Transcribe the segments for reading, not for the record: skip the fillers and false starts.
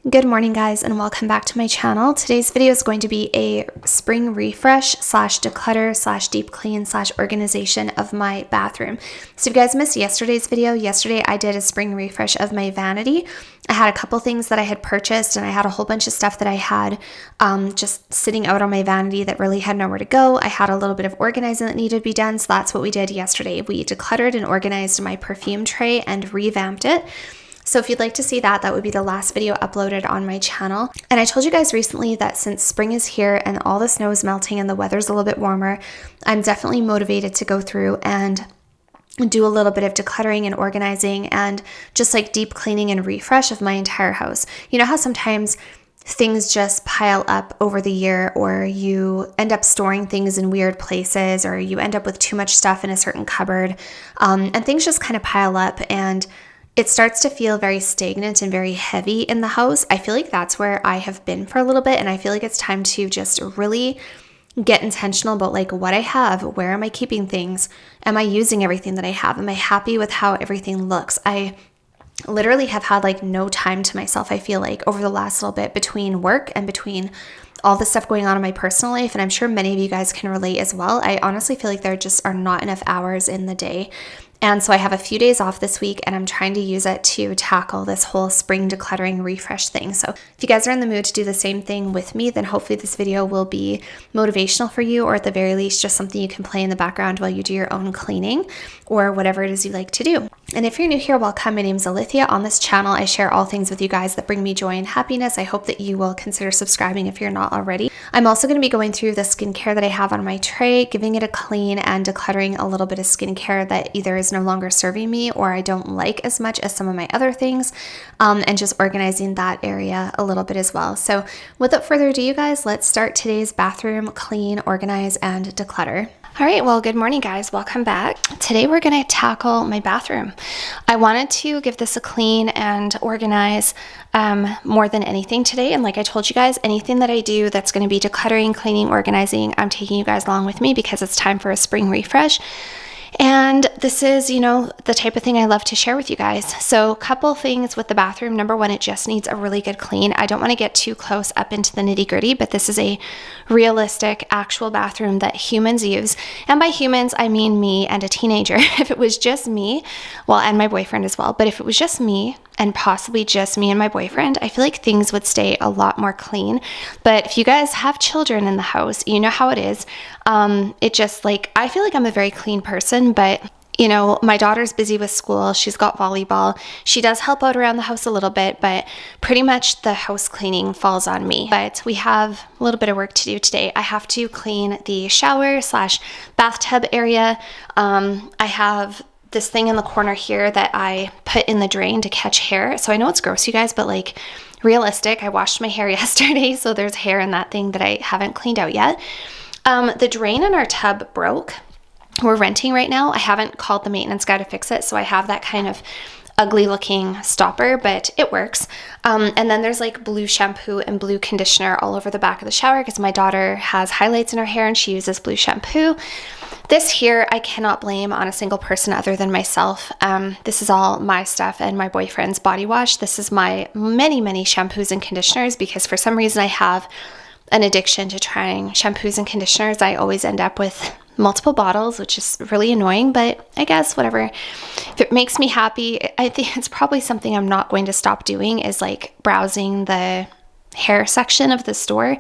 Good morning, guys, and welcome back to my channel. Today's video is going to be a spring refresh slash declutter slash deep clean slash organization of my bathroom. So if you guys missed yesterday's video, yesterday I did a spring refresh of my vanity. I had a couple things that I had purchased, and I had a whole bunch of stuff that I had just sitting out on my vanity that really had nowhere to go. I had a little bit of organizing that needed to be done, so that's what we did yesterday. We decluttered and organized my perfume tray and revamped it. So if you'd like to see that, that would be the last video uploaded on my channel. And I told you guys recently that since spring is here and all the snow is melting and the weather's a little bit warmer, I'm definitely motivated to go through and do a little bit of decluttering and organizing and just like deep cleaning and refresh of my entire house. You know how sometimes things just pile up over the year, or you end up storing things in weird places, or you end up with too much stuff in a certain cupboard, and things just kind of pile up and it starts to feel very stagnant and very heavy in the house. I feel like that's where I have been for a little bit, and I feel like it's time to just really get intentional about like what I have, where am I keeping things, am I using everything that I have, am I happy with how everything looks. I literally have had like no time to myself, I feel like, over the last little bit between work and between all the stuff going on in my personal life, and I'm sure many of you guys can relate as well. I honestly feel like there just are not enough hours in the day. And so I have a few days off this week, and I'm trying to use it to tackle this whole spring decluttering refresh thing. So if you guys are in the mood to do the same thing with me, then hopefully this video will be motivational for you, or at the very least just something you can play in the background while you do your own cleaning or whatever it is you like to do. And if you're new here, welcome. My name is Alithia. On this channel, I share all things with you guys that bring me joy and happiness. I hope that you will consider subscribing if you're not already. I'm also going to be going through the skincare that I have on my tray, giving it a clean and decluttering a little bit of skincare that either is no longer serving me or I don't like as much as some of my other things, and just organizing that area a little bit as well. So without further ado, you guys, let's start today's bathroom clean, organize, and declutter. All right, well, good morning, guys. Welcome back. Today we're going to tackle my bathroom. I wanted to give this a clean and organize more than anything today. And like I told you guys, anything that I do that's going to be decluttering, cleaning, organizing, I'm taking you guys along with me because it's time for a spring refresh. And this is, you know, the type of thing I love to share with you guys. So a couple things with the bathroom. Number one, it just needs a really good clean. I don't want to get too close up into the nitty gritty, but this is a realistic, actual bathroom that humans use. And by humans, I mean me and a teenager. If it was just me, well, and my boyfriend as well, but if it was just me and possibly just me and my boyfriend, I feel like things would stay a lot more clean. But if you guys have children in the house, you know how it is. It just like, I feel like I'm a very clean person, but you know, my daughter's busy with school. She's got volleyball. She does help out around the house a little bit, but pretty much the house cleaning falls on me. But we have a little bit of work to do today. I have to clean the shower slash bathtub area. I have this thing in the corner here that I put in the drain to catch hair. So I know it's gross, you guys, but like realistic. I washed my hair yesterday, so there's hair in that thing that I haven't cleaned out yet. The drain in our tub broke. We're renting right now. I haven't called the maintenance guy to fix it, so I have that kind of ugly looking stopper, but it works. And then there's like blue shampoo and blue conditioner all over the back of the shower because my daughter has highlights in her hair and she uses blue shampoo. This here, I cannot blame on a single person other than myself. This is all my stuff and my boyfriend's body wash. This is my many, many shampoos and conditioners because for some reason I have an addiction to trying shampoos and conditioners. I always end up with multiple bottles, which is really annoying, but I guess whatever. If it makes me happy, I think it's probably something I'm not going to stop doing is like browsing the hair section of the store.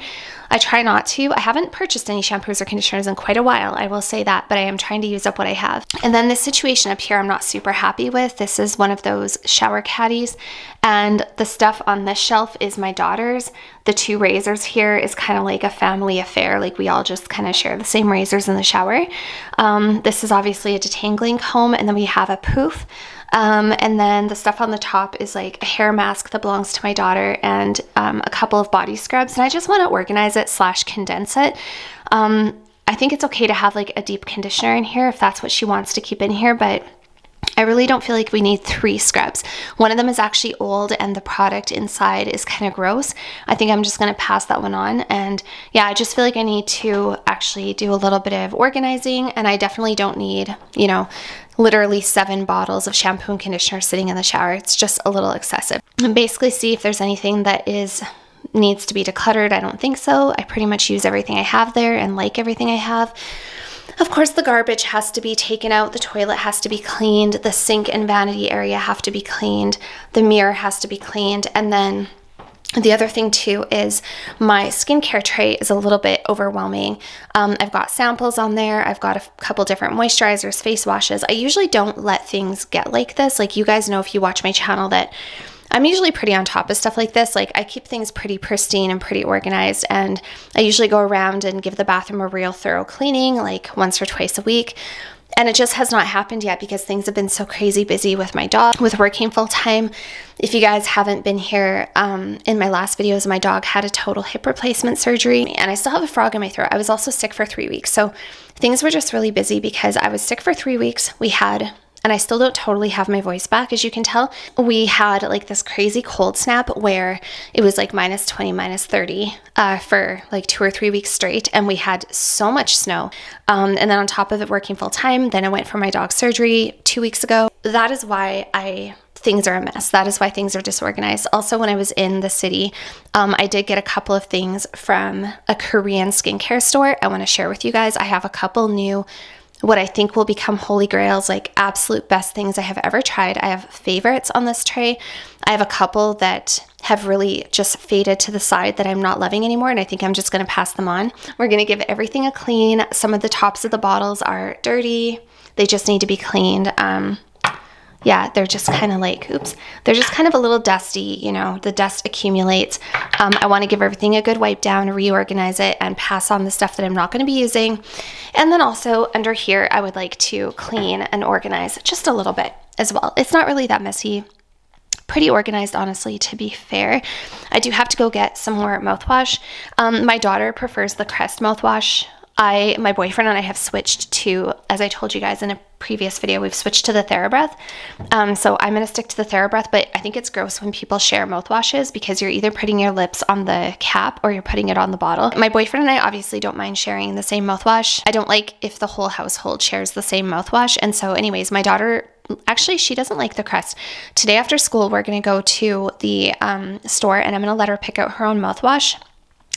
I try not to. I haven't purchased any shampoos or conditioners in quite a while, I will say that, but I am trying to use up what I have. And then this situation up here I'm not super happy with. This is one of those shower caddies, and the stuff on this shelf is my daughter's. The two razors here is kind of like a family affair. Like we all just kind of share the same razors in the shower. This is obviously a detangling comb, and then we have a poof. And then the stuff on the top is like a hair mask that belongs to my daughter and a couple of body scrubs. And I just want to organize it slash condense it. I think it's okay to have like a deep conditioner in here if that's what she wants to keep in here, but I really don't feel like we need 3 scrubs. One of them is actually old and the product inside is kind of gross. I think I'm just going to pass that one on. And yeah, I just feel like I need to actually do a little bit of organizing, and I definitely don't need, you know, literally 7 bottles of shampoo and conditioner sitting in the shower. It's just a little excessive. and basically see if there's anything that needs to be decluttered. I don't think so. I pretty much use everything I have there and like everything I have. Of course, the garbage has to be taken out. The toilet has to be cleaned. The sink and vanity area have to be cleaned. The mirror has to be cleaned. And then the other thing too is my skincare tray is a little bit overwhelming. I've got samples on there. I've got a couple different moisturizers, face washes. I usually don't let things get like this. Like, you guys know if you watch my channel that I'm usually pretty on top of stuff like this. Like, I keep things pretty pristine and pretty organized, and I usually go around and give the bathroom a real thorough cleaning, like once or twice a week. And it just has not happened yet because things have been so crazy busy with my dog, with working full time. If you guys haven't been here, in my last videos, my dog had a total hip replacement surgery, and I still have a frog in my throat. I was also sick for 3 weeks. So things were just really busy because I was sick for 3 weeks. And I still don't totally have my voice back, as you can tell. We had like this crazy cold snap where it was like -20, -30 for like 2 or 3 weeks straight. And we had so much snow. And then on top of it, working full time, then I went for my dog's surgery 2 weeks ago. That is why things are a mess. That is why things are disorganized. Also, when I was in the city, I did get a couple of things from a Korean skincare store I want to share with you guys. I have a couple new, what I think will become holy grails, like absolute best things I have ever tried. I have favorites on this tray. I have a couple that have really just faded to the side that I'm not loving anymore, and I think I'm just going to pass them on. We're going to give everything a clean. Some of the tops of the bottles are dirty. They just need to be cleaned. Yeah, they're just kind of like, they're just kind of a little dusty, you know, the dust accumulates. I want to give everything a good wipe down, reorganize it, and pass on the stuff that I'm not going to be using. And then also under here, I would like to clean and organize just a little bit as well. It's not really that messy. Pretty organized, honestly, to be fair. I do have to go get some more mouthwash. My daughter prefers the Crest mouthwash. My boyfriend and I have switched to, as I told you guys in a previous video, we've switched to the TheraBreath. So I'm going to stick to the TheraBreath, but I think it's gross when people share mouthwashes because you're either putting your lips on the cap or you're putting it on the bottle. My boyfriend and I obviously don't mind sharing the same mouthwash. I don't like if the whole household shares the same mouthwash. And so anyways, my daughter, actually, she doesn't like the Crest. Today after school, we're going to go to the store and I'm going to let her pick out her own mouthwash.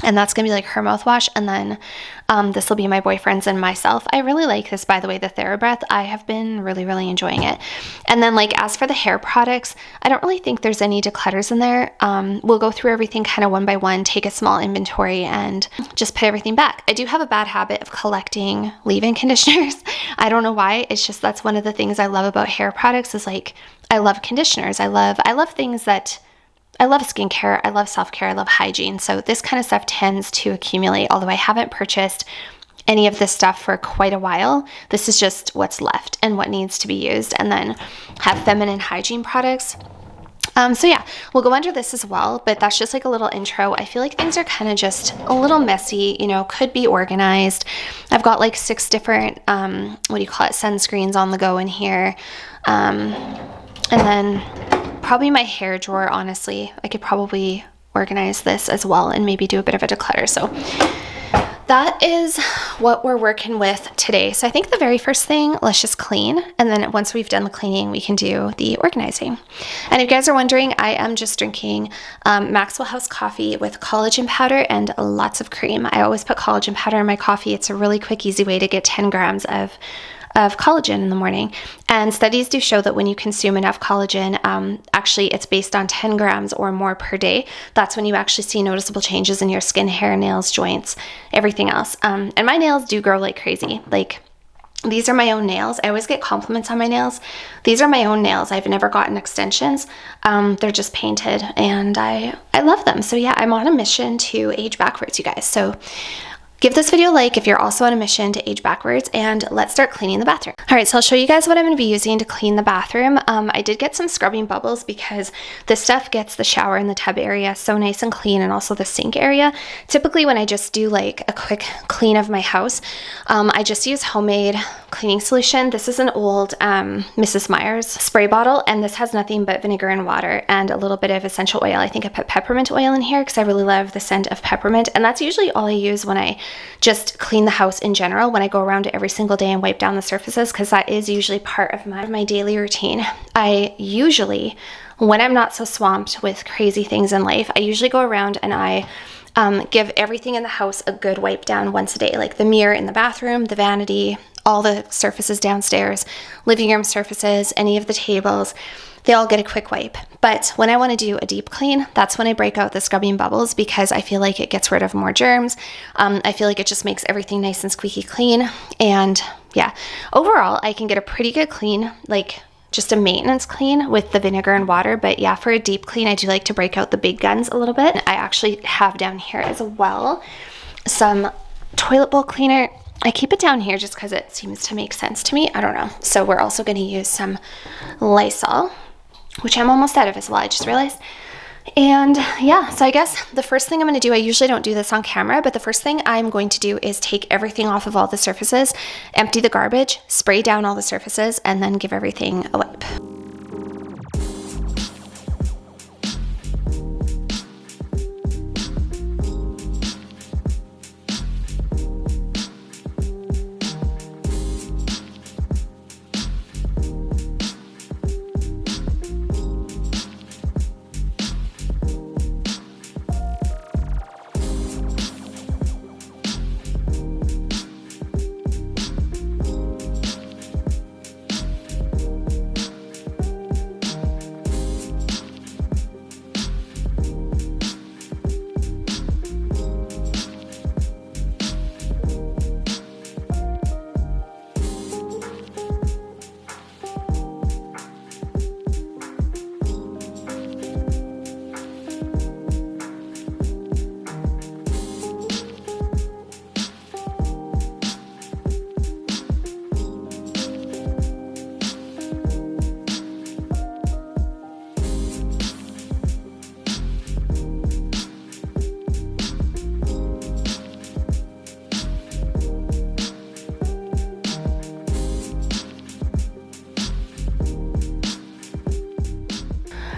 And that's going to be like her mouthwash. And then this will be my boyfriend's and myself. I really like this, by the way, the TheraBreath. I have been really, really enjoying it. And then like as for the hair products, I don't really think there's any declutters in there. We'll go through everything kind of one by one, take a small inventory and just put everything back. I do have a bad habit of collecting leave-in conditioners. I don't know why. It's just that's one of the things I love about hair products is like I love conditioners. I love things that I love skincare, I love self-care, I love hygiene. So this kind of stuff tends to accumulate, although I haven't purchased any of this stuff for quite a while. This is just what's left and what needs to be used. And then have feminine hygiene products. So yeah, we'll go under this as well, but that's just like a little intro. I feel like things are kind of just a little messy, you know, could be organized. I've got like 6 different, sunscreens on the go in here. And then probably my hair drawer, honestly. I could probably organize this as well and maybe do a bit of a declutter. So that is what we're working with today. So I think the very first thing, let's just clean. And then once we've done the cleaning, we can do the organizing. And if you guys are wondering, I am just drinking Maxwell House coffee with collagen powder and lots of cream. I always put collagen powder in my coffee. It's a really quick, easy way to get 10 grams of collagen in the morning. And studies do show that when you consume enough collagen, actually it's based on 10 grams or more per day. That's when you actually see noticeable changes in your skin, hair, nails, joints, everything else. And my nails do grow like crazy. Like these are my own nails. I always get compliments on my nails. These are my own nails. I've never gotten extensions. They're just painted and I love them. So yeah, I'm on a mission to age backwards, you guys. So give this video a like if you're also on a mission to age backwards, and let's start cleaning the bathroom. All right, so I'll show you guys what I'm going to be using to clean the bathroom. I did get some scrubbing bubbles because this stuff gets the shower and the tub area so nice and clean, and also the sink area. Typically when I just do like a quick clean of my house, I just use homemade cleaning solution. This is an old Mrs. Meyer's spray bottle, and this has nothing but vinegar and water and a little bit of essential oil. I think I put peppermint oil in here because I really love the scent of peppermint, and that's usually all I use when I just clean the house in general, when I go around it every single day and wipe down the surfaces, because that is usually part of my daily routine. I usually when I'm not so swamped with crazy things in life, I usually go around and I give everything in the house a good wipe down once a day, like the mirror in the bathroom, the vanity, all the surfaces downstairs, living room surfaces, any of the tables. They all get a quick wipe. But when I want to do a deep clean, that's when I break out the scrubbing bubbles, because I feel like it gets rid of more germs. I feel like it just makes everything nice and squeaky clean. And yeah, overall, I can get a pretty good clean, like just a maintenance clean with the vinegar and water. But yeah, for a deep clean, I do like to break out the big guns a little bit. I actually have down here as well some toilet bowl cleaner. I keep it down here just because it seems to make sense to me. I don't know. So we're also going to use some Lysol, which I'm almost out of as well, I just realized. And yeah, so I guess the first thing I'm going to do, I usually don't do this on camera, but the first thing I'm going to do is take everything off of all the surfaces, empty the garbage, spray down all the surfaces, and then give everything a wipe.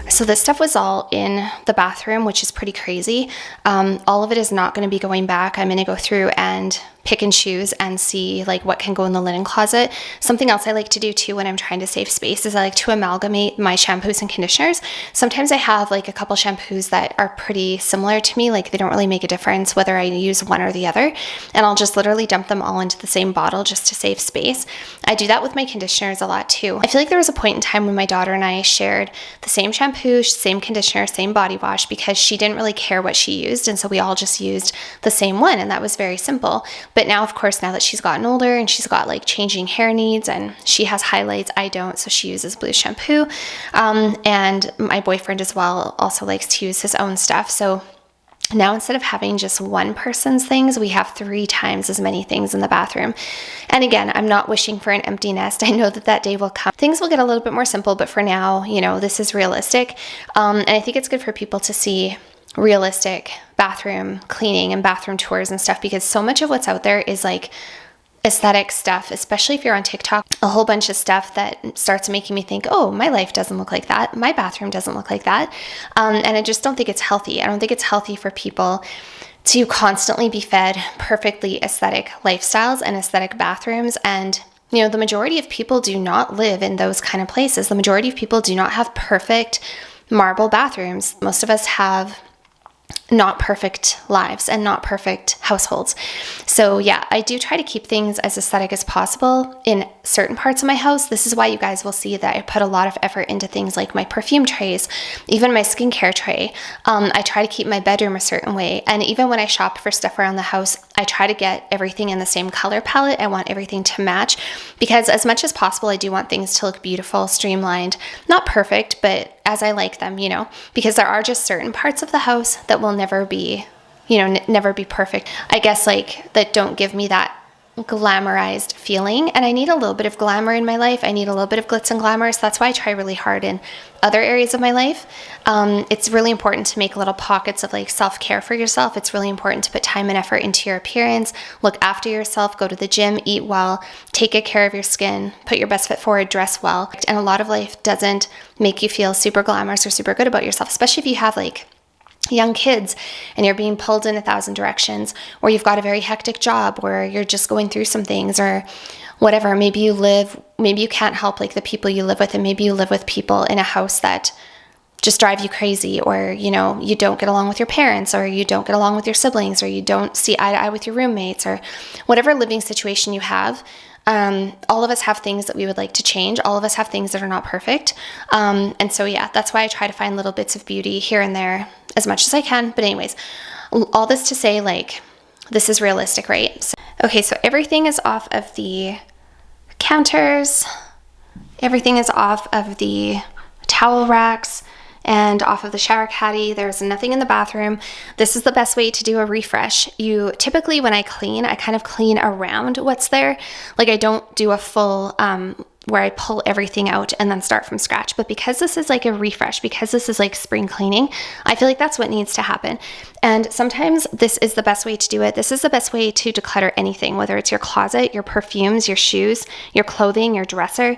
So this stuff was all in the bathroom, which is pretty crazy. All of it is not going to be going back. I'm going to go through and pick and choose and see like what can go in the linen closet. Something else I like to do too when I'm trying to save space is I like to amalgamate my shampoos and conditioners. Sometimes I have like a couple shampoos that are pretty similar to me, like they don't really make a difference whether I use one or the other, and I'll just literally dump them all into the same bottle just to save space. I do that with my conditioners a lot too. I feel like there was a point in time when my daughter and I shared the same shampoo, same conditioner, same body wash, because she didn't really care what she used, and so we all just used the same one, and that was very simple. But now, of course, now that she's gotten older and she's got like changing hair needs and she has highlights, I don't, so she uses blue shampoo. And my boyfriend as well also likes to use his own stuff. So now instead of having just one person's things, we have 3 times as many things in the bathroom. And again, I'm not wishing for an empty nest. I know that that day will come. Things will get a little bit more simple, but for now, you know, this is realistic. And I think it's good for people to see realistic bathroom cleaning and bathroom tours and stuff, because so much of what's out there is like aesthetic stuff, especially if you're on TikTok, a whole bunch of stuff that starts making me think, oh, my life doesn't look like that. My bathroom doesn't look like that. And I just don't think it's healthy. I don't think it's healthy for people to constantly be fed perfectly aesthetic lifestyles and aesthetic bathrooms. And you know, the majority of people do not live in those kind of places. The majority of people do not have perfect marble bathrooms. Most of us have not perfect lives and not perfect households. So yeah, I do try to keep things as aesthetic as possible in certain parts of my house. This is why you guys will see that I put a lot of effort into things like my perfume trays, even my skincare tray. I try to keep my bedroom a certain way. And even when I shop for stuff around the house, I try to get everything in the same color palette. I want everything to match, because as much as possible, I do want things to look beautiful, streamlined, not perfect, but as I like them, you know, because there are just certain parts of the house that will never be, you know, never be perfect. I guess like that don't give me that glamorized feeling, and I need a little bit of glamour in my life. I need a little bit of glitz and glamour, so that's why I try really hard in other areas of my life. It's really important to make little pockets of like self-care for yourself. It's really important to put time and effort into your appearance, look after yourself, go to the gym, eat well, take good care of your skin, put your best foot forward, dress well. And a lot of life doesn't make you feel super glamorous or super good about yourself, especially if you have like young kids and you're being pulled in 1,000 directions, or you've got a very hectic job where you're just going through some things, or whatever. Maybe you can't help like the people you live with, and maybe you live with people in a house that just drive you crazy, or, you know, you don't get along with your parents, or you don't get along with your siblings, or you don't see eye to eye with your roommates, or whatever living situation you have. All of us have things that we would like to change. All of us have things that are not perfect. And so, yeah, that's why I try to find little bits of beauty here and there as much as I can. But anyways, all this to say, like, this is realistic, right? Okay, so everything is off of the counters. Everything is off of the towel racks and off of the shower caddy. There's nothing in the bathroom. This is the best way to do a refresh. You typically, when I clean, I kind of clean around what's there. Like, I don't do a full where I pull everything out and then start from scratch. But because this is like a refresh, because this is like spring cleaning, I feel like that's what needs to happen. And sometimes this is the best way to do it. This is the best way to declutter anything, whether it's your closet, your perfumes, your shoes, your clothing, your dresser,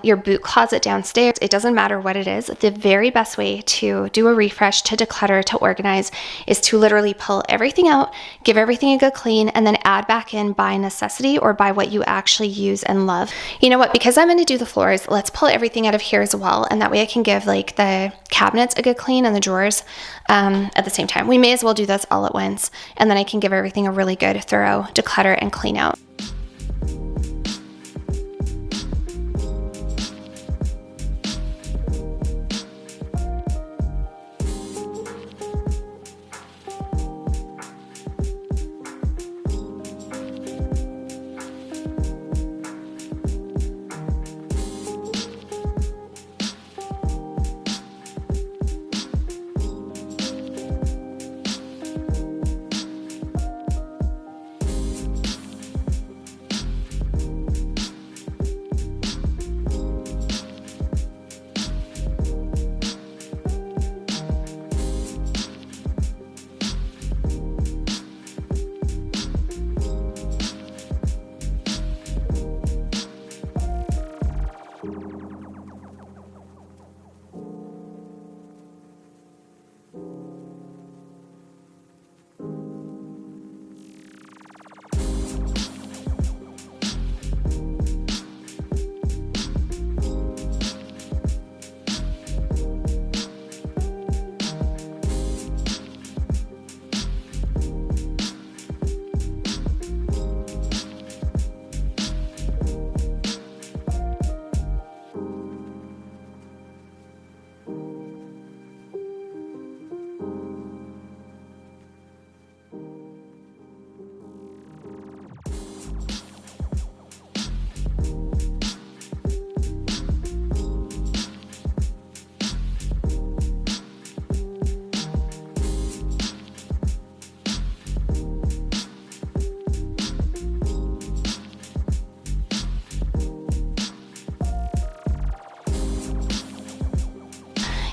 your boot closet downstairs. It doesn't matter what it is. The very best way to do a refresh, to declutter, to organize, is to literally pull everything out, give everything a good clean, and then add back in by necessity or by what you actually use and love. You know what? Because I'm going to do the floors, let's pull everything out of here as well. And that way I can give like the cabinets a good clean and the drawers at the same time. We may as well do this all at once. And then I can give everything a really good, thorough declutter and clean out.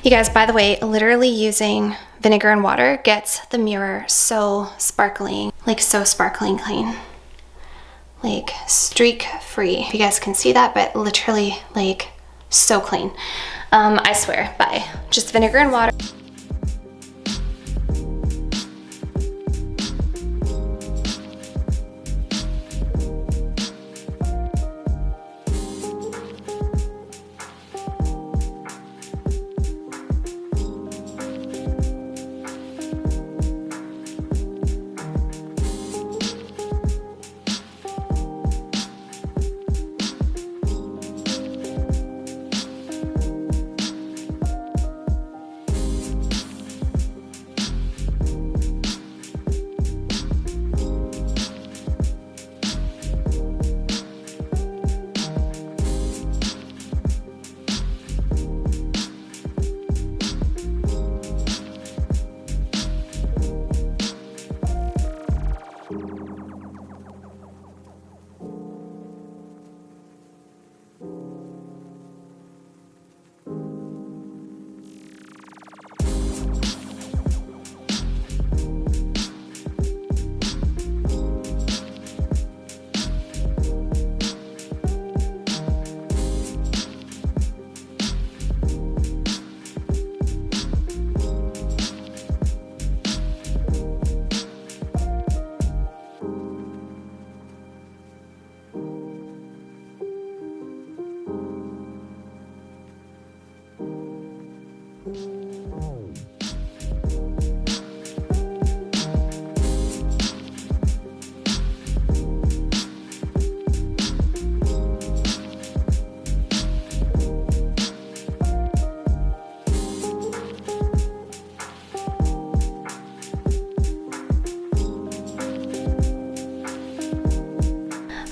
You guys, by the way, literally using vinegar and water gets the mirror so sparkling, like so sparkling clean, like streak free. If you guys can see that, but literally like so clean. I swear, by just vinegar and water.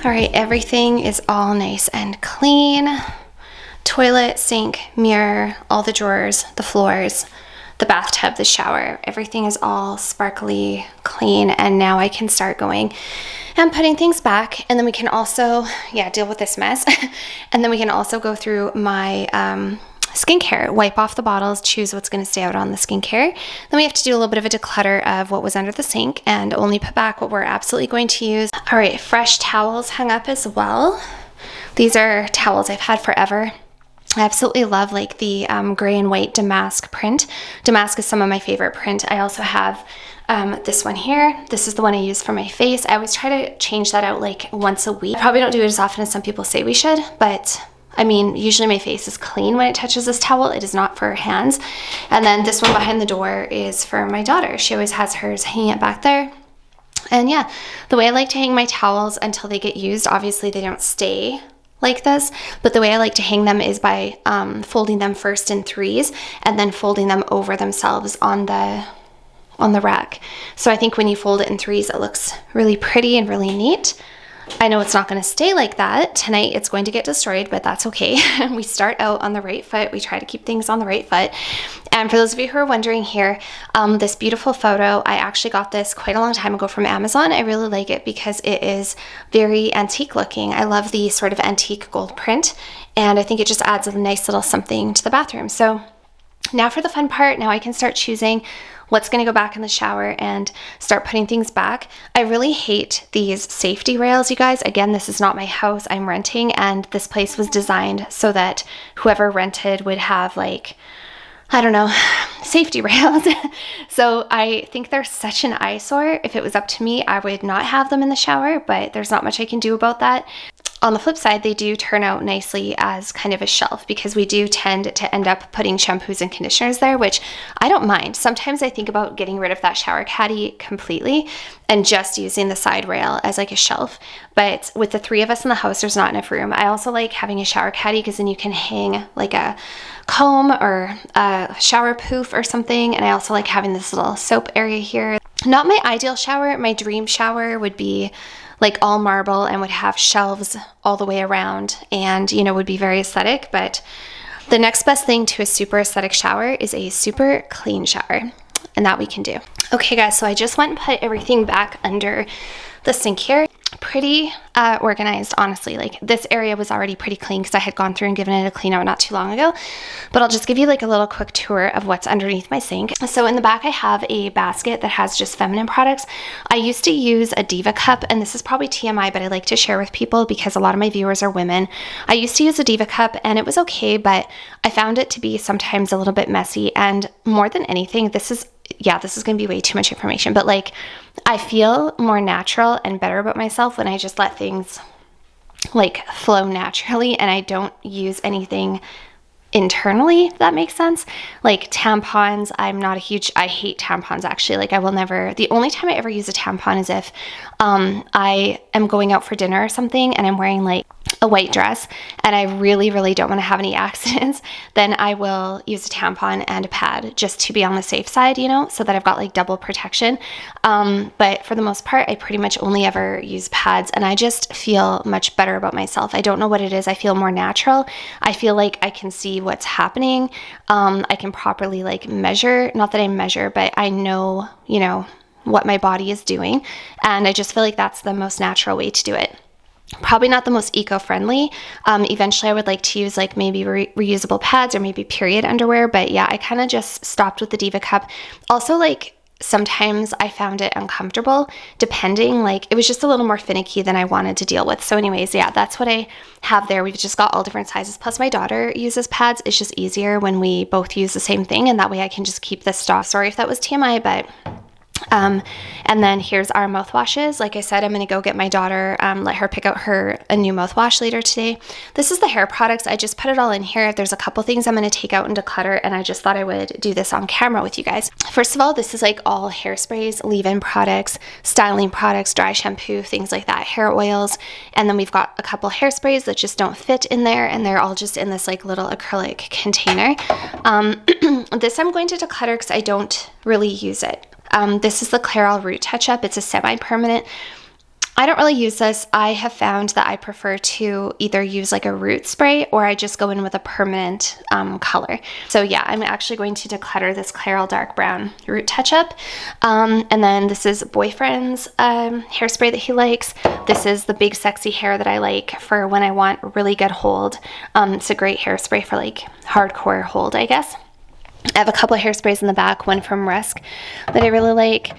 All right, everything is all nice and clean. Toilet, sink, mirror, all the drawers, the floors, the bathtub, the shower, everything is all sparkly clean. And now I can start going and putting things back. And then we can also, deal with this mess. And then we can also go through my skincare, wipe off the bottles, choose what's going to stay out on the skincare. Then we have to do a little bit of a declutter of what was under the sink and only put back what we're absolutely going to use. All right, fresh towels hung up as well. These are towels I've had forever. I absolutely love like the gray and white damask print. Damask is some of my favorite print. I also have this one here. This is the one I use for my face. I always try to change that out like once a week. I probably don't do it as often as some people say we should, but I mean, usually my face is clean when it touches this towel. It is not for hands. And then this one behind the door is for my daughter. She always has hers hanging it back there. And yeah, the way I like to hang my towels until they get used, obviously they don't stay like this, but the way I like to hang them is by folding them first in threes and then folding them over themselves on the rack. So I think when you fold it in threes, it looks really pretty and really neat. I know it's not going to stay like that. Tonight it's going to get destroyed, but that's okay. We start out on the right foot. We try to keep things on the right foot. And for those of you who are wondering here, this beautiful photo, I actually got this quite a long time ago from Amazon. I really like it because it is very antique looking. I love the sort of antique gold print, and I think it just adds a nice little something to the bathroom. So now for the fun part. Now I can start choosing what's going to go back in the shower and start putting things back. I really hate these safety rails, you guys. Again, this is not my house. I'm renting, and this place was designed so that whoever rented would have like, I don't know, safety rails. So I think they're such an eyesore. If it was up to me, I would not have them in the shower, but there's not much I can do about that. On the flip side, they do turn out nicely as kind of a shelf because we do tend to end up putting shampoos and conditioners there, which I don't mind. Sometimes I think about getting rid of that shower caddy completely and just using the side rail as like a shelf. But with the three of us in the house, there's not enough room. I also like having a shower caddy because then you can hang like a comb or a shower poof or something. And I also like having this little soap area here. Not my ideal shower. My dream shower would be like all marble and would have shelves all the way around and, you know, would be very aesthetic. But the next best thing to a super aesthetic shower is a super clean shower, and that we can do. Okay guys, so I just went and put everything back under the sink here. Pretty organized, honestly. Like this area was already pretty clean because I had gone through and given it a clean out not too long ago, but I'll just give you like a little quick tour of what's underneath my sink. So in the back I have a basket that has just feminine products. I used to use a Diva cup, and this is probably TMI, but I like to share with people because a lot of my viewers are women. I used to use a Diva cup and it was okay, but I found it to be sometimes a little bit messy, and more than anything, this is going to be way too much information, but like I feel more natural and better about myself when I just let things like flow naturally and I don't use anything internally, if that makes sense. Like tampons, I hate tampons actually. Like I will never, the only time I ever use a tampon is if I am going out for dinner or something and I'm wearing like a white dress and I really, really don't want to have any accidents, then I will use a tampon and a pad just to be on the safe side, you know, so that I've got like double protection. But for the most part, I pretty much only ever use pads, and I just feel much better about myself. I don't know what it is. I feel more natural. I feel like I can see what's happening. I can properly like measure, not that I measure, but I know, you know, what my body is doing. And I just feel like that's the most natural way to do it. Probably not the most eco-friendly. Eventually I would like to use like maybe reusable pads or maybe period underwear, but yeah, I kind of just stopped with the Diva cup. Also, like sometimes I found it uncomfortable depending, like it was just a little more finicky than I wanted to deal with. So anyways, yeah, that's what I have there. We've just got all different sizes. Plus my daughter uses pads. It's just easier when we both use the same thing, and that way I can just keep this stock. Sorry if that was TMI, but and then here's our mouthwashes. Like I said, I'm going to go get my daughter, let her pick out a new mouthwash later today. This is the hair products. I just put it all in here. There's a couple things I'm going to take out and declutter, and I just thought I would do this on camera with you guys. First of all, this is like all hairsprays, leave-in products, styling products, dry shampoo, things like that, hair oils. And then we've got a couple hairsprays that just don't fit in there, and they're all just in this like little acrylic container. This I'm going to declutter because I don't really use it. This is the Clairol Root Touch Up. It's a semi-permanent. I don't really use this. I have found that I prefer to either use like a root spray or I just go in with a permanent color. So yeah, I'm actually going to declutter this Clairol Dark Brown Root Touch-Up. And then this is Boyfriend's hairspray that he likes. This is the Big Sexy Hair that I like for when I want really good hold. It's a great hairspray for like hardcore hold, I guess. I have a couple of hairsprays in the back, one from Rusk that I really like.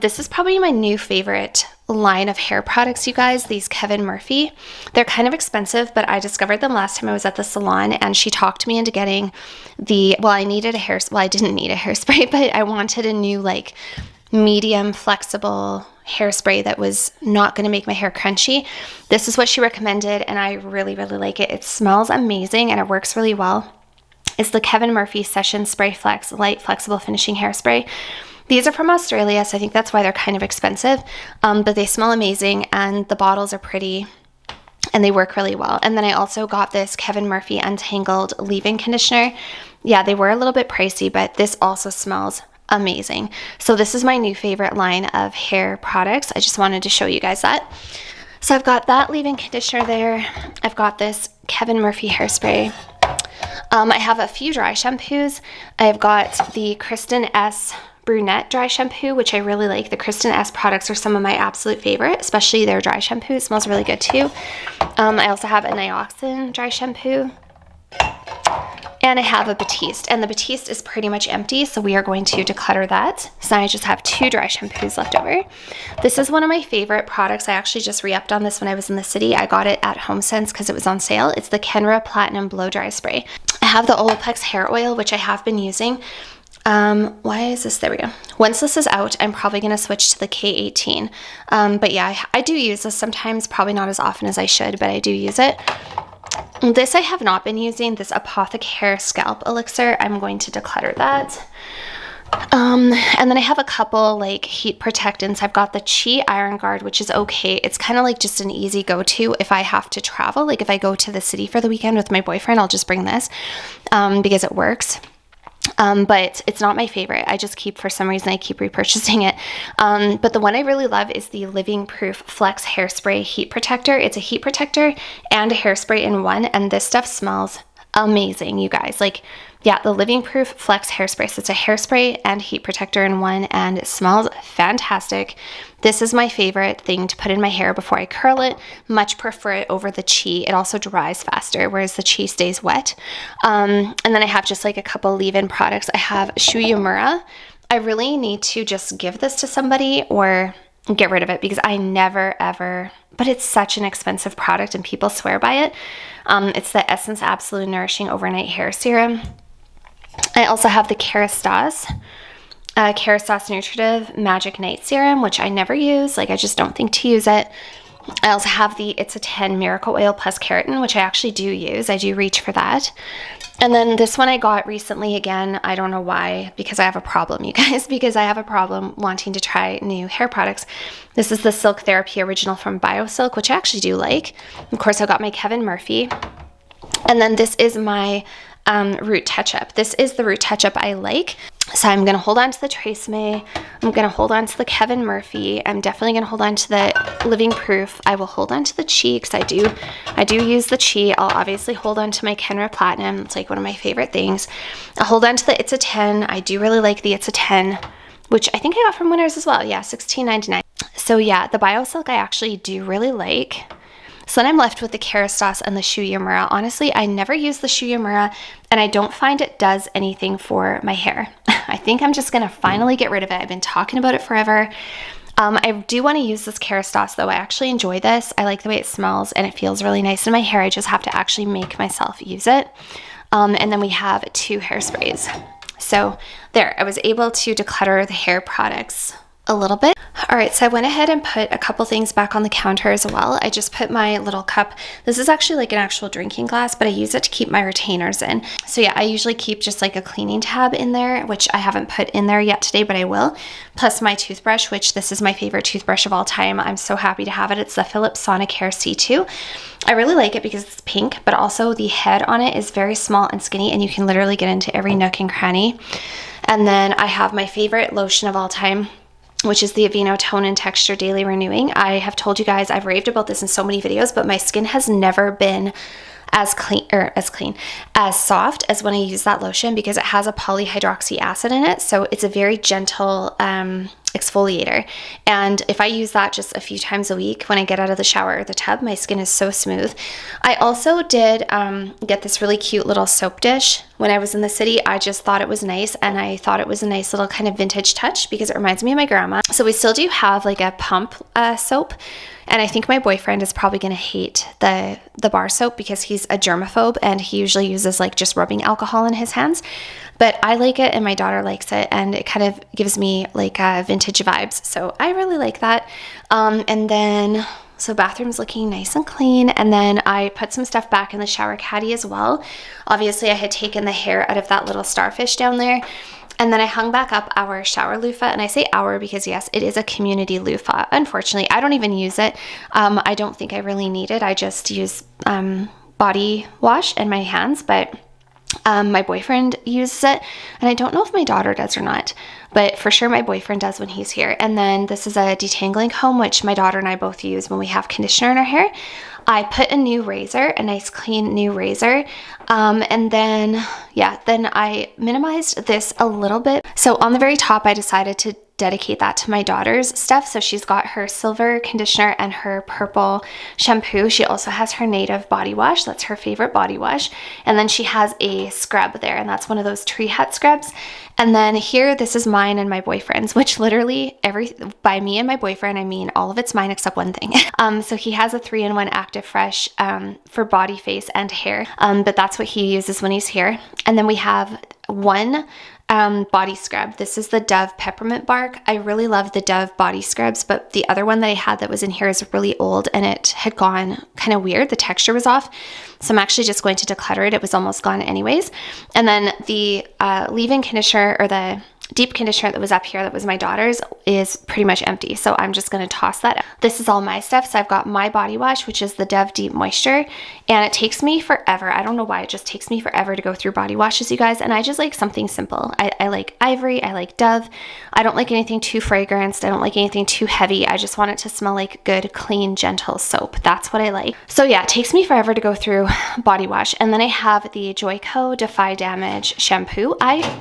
This is probably my new favorite line of hair products, you guys, these Kevin Murphy. They're kind of expensive, but I discovered them last time I was at the salon, and she talked me into getting I needed a I didn't need a hairspray, but I wanted a new like medium flexible hairspray that was not going to make my hair crunchy. This is what she recommended, and I really, really like it. It smells amazing and it works really well. It's the Kevin Murphy Session Spray Flex Light Flexible Finishing Hairspray. These are from Australia, so I think that's why they're kind of expensive, but they smell amazing and the bottles are pretty and they work really well. And then I also got this Kevin Murphy Untangled Leave-In Conditioner. Yeah, they were a little bit pricey, but this also smells amazing. So this is my new favorite line of hair products. I just wanted to show you guys that. So I've got that leave-in conditioner there. I've got this Kevin Murphy hairspray. I have a few dry shampoos. I've got the Kristen S. Brunette dry shampoo, which I really like. The Kristen S products are some of my absolute favorite, especially their dry shampoo. It smells really good too. I also have a Nioxin dry shampoo. And I have a Batiste, and the Batiste is pretty much empty, so we are going to declutter that. So I just have 2 dry shampoos left over. This is one of my favorite products. I actually just re-upped on this when I was in the city. I got it at HomeSense because it was on sale. It's the Kenra Platinum Blow Dry Spray. I have the Olaplex hair oil, which I have been using. Why is this? There we go. Once this is out, I'm probably going to switch to the K18. But yeah, I do use this sometimes, probably not as often as I should, but I do use it. This I have not been using, this Apothecare Scalp Elixir. I'm going to declutter that. And then I have a couple like heat protectants. I've got the Chi Iron Guard, which is okay. It's kind of like just an easy go-to if I have to travel. Like if I go to the city for the weekend with my boyfriend, I'll just bring this because it works. But it's not my favorite. I just for some reason, I keep repurchasing it. But the one I really love is the Living Proof Flex Hairspray Heat Protector. It's a heat protector and a hairspray in one, and this stuff smells amazing, you guys. Like, yeah, the Living Proof Flex Hairspray. So it's a hairspray and heat protector in one, and it smells fantastic. This is my favorite thing to put in my hair before I curl it. Much prefer it over the Chi. It also dries faster, whereas the Chi stays wet. And then I have just like a couple leave-in products. I have Shuyamura. I really need to just give this to somebody or get rid of it because I never ever, but it's such an expensive product and people swear by it. It's the Essence Absolute Nourishing Overnight Hair Serum. I also have the Kerastase Nutritive Magic Night Serum, which I never use. Like, I just don't think to use it. I also have the It's a 10 Miracle Oil Plus Keratin, which I actually do use. I do reach for that. And then this one I got recently again. I don't know why, because I have a problem, you guys, because I have a problem wanting to try new hair products. This is the Silk Therapy Original from BioSilk, which I actually do like. Of course, I got my Kevin Murphy. And then this is my Root Touch-Up. This is the Root Touch-Up I like. So I'm going to hold on to the Tresemme. I'm going to hold on to the Kevin Murphy. I'm definitely going to hold on to the Living Proof. I will hold on to the Chi because I do use the Chi. I'll obviously hold on to my Kenra Platinum. It's like one of my favorite things. I'll hold on to the It's a 10. I do really like the It's a 10, which I think I got from Winners as well. Yeah, $16.99. So yeah, the BioSilk I actually do really like. So then I'm left with the Kerastase and the Shuyamura. Honestly, I never use the Shuyamura, and I don't find it does anything for my hair. I think I'm just going to finally get rid of it. I've been talking about it forever. I do want to use this Kerastase, though. I actually enjoy this. I like the way it smells, and it feels really nice in my hair. I just have to actually make myself use it. And then we have 2 hairsprays. So there, I was able to declutter the hair products a little bit. All right, so I went ahead and put a couple things back on the counter as well. I just put my little cup. This is actually like an actual drinking glass, but I use it to keep my retainers in. So yeah, I usually keep just like a cleaning tab in there, which I haven't put in there yet today, but I will. Plus my toothbrush, which this is my favorite toothbrush of all time. I'm so happy to have it. It's the Philips Sonicare C2. I really like it because it's pink, but also the head on it is very small and skinny, and you can literally get into every nook and cranny. And then I have my favorite lotion of all time. which is the Aveeno Tone and Texture Daily Renewing. I have told you guys, I've raved about this in so many videos, but my skin has never been as soft as when I use that lotion, because it has a polyhydroxy acid in it. So it's a very gentle exfoliator. And if I use that just a few times a week when I get out of the shower or the tub, my skin is so smooth. I also did get this really cute little soap dish when I was in the city. I just thought it was nice, and I thought it was a nice little kind of vintage touch because it reminds me of my grandma. So we still do have like a pump soap. And I think my boyfriend is probably going to hate the bar soap because he's a germaphobe and he usually uses like just rubbing alcohol in his hands. But I like it and my daughter likes it, and it kind of gives me like vintage vibes. So I really like that. And then, so bathroom's looking nice and clean. And then I put some stuff back in the shower caddy as well. Obviously I had taken the hair out of that little starfish down there. And then I hung back up our shower loofah, and I say our because yes, it is a community loofah. Unfortunately, I don't even use it. I don't think I really need it. I just use body wash and my hands, but my boyfriend uses it, and I don't know if my daughter does or not, but for sure my boyfriend does when he's here. And then this is a detangling comb, which my daughter and I both use when we have conditioner in our hair. I put a new razor, a nice clean new razor, and then I minimized this a little bit. So on the very top, I decided to dedicate that to my daughter's stuff. So she's got her silver conditioner and her purple shampoo. She also has her native body wash. That's her favorite body wash. And then she has a scrub there, and that's one of those tree hut scrubs. And then here, this is mine and my boyfriend's, which literally by me and my boyfriend, I mean all of it's mine except one thing. So he has a 3-in-1 Active Fresh for body, face, and hair. But that's what he uses when he's here. And then we have one body scrub. This is the Dove Peppermint Bark. I really love the Dove body scrubs, but the other one that I had that was in here is really old and it had gone kind of weird. The texture was off. So I'm actually just going to declutter it. It was almost gone anyways. And then the leave-in conditioner, or the deep conditioner that was up here that was my daughter's, is pretty much empty. So I'm just going to toss that out. This is all my stuff. So I've got my body wash, which is the Dove Deep Moisture, and it takes me forever. I don't know why, it just takes me forever to go through body washes, you guys. And I just like something simple. I like Ivory. I like Dove. I don't like anything too fragranced. I don't like anything too heavy. I just want it to smell like good, clean, gentle soap. That's what I like. So yeah, it takes me forever to go through body wash. And then I have the Joico Defy Damage shampoo. I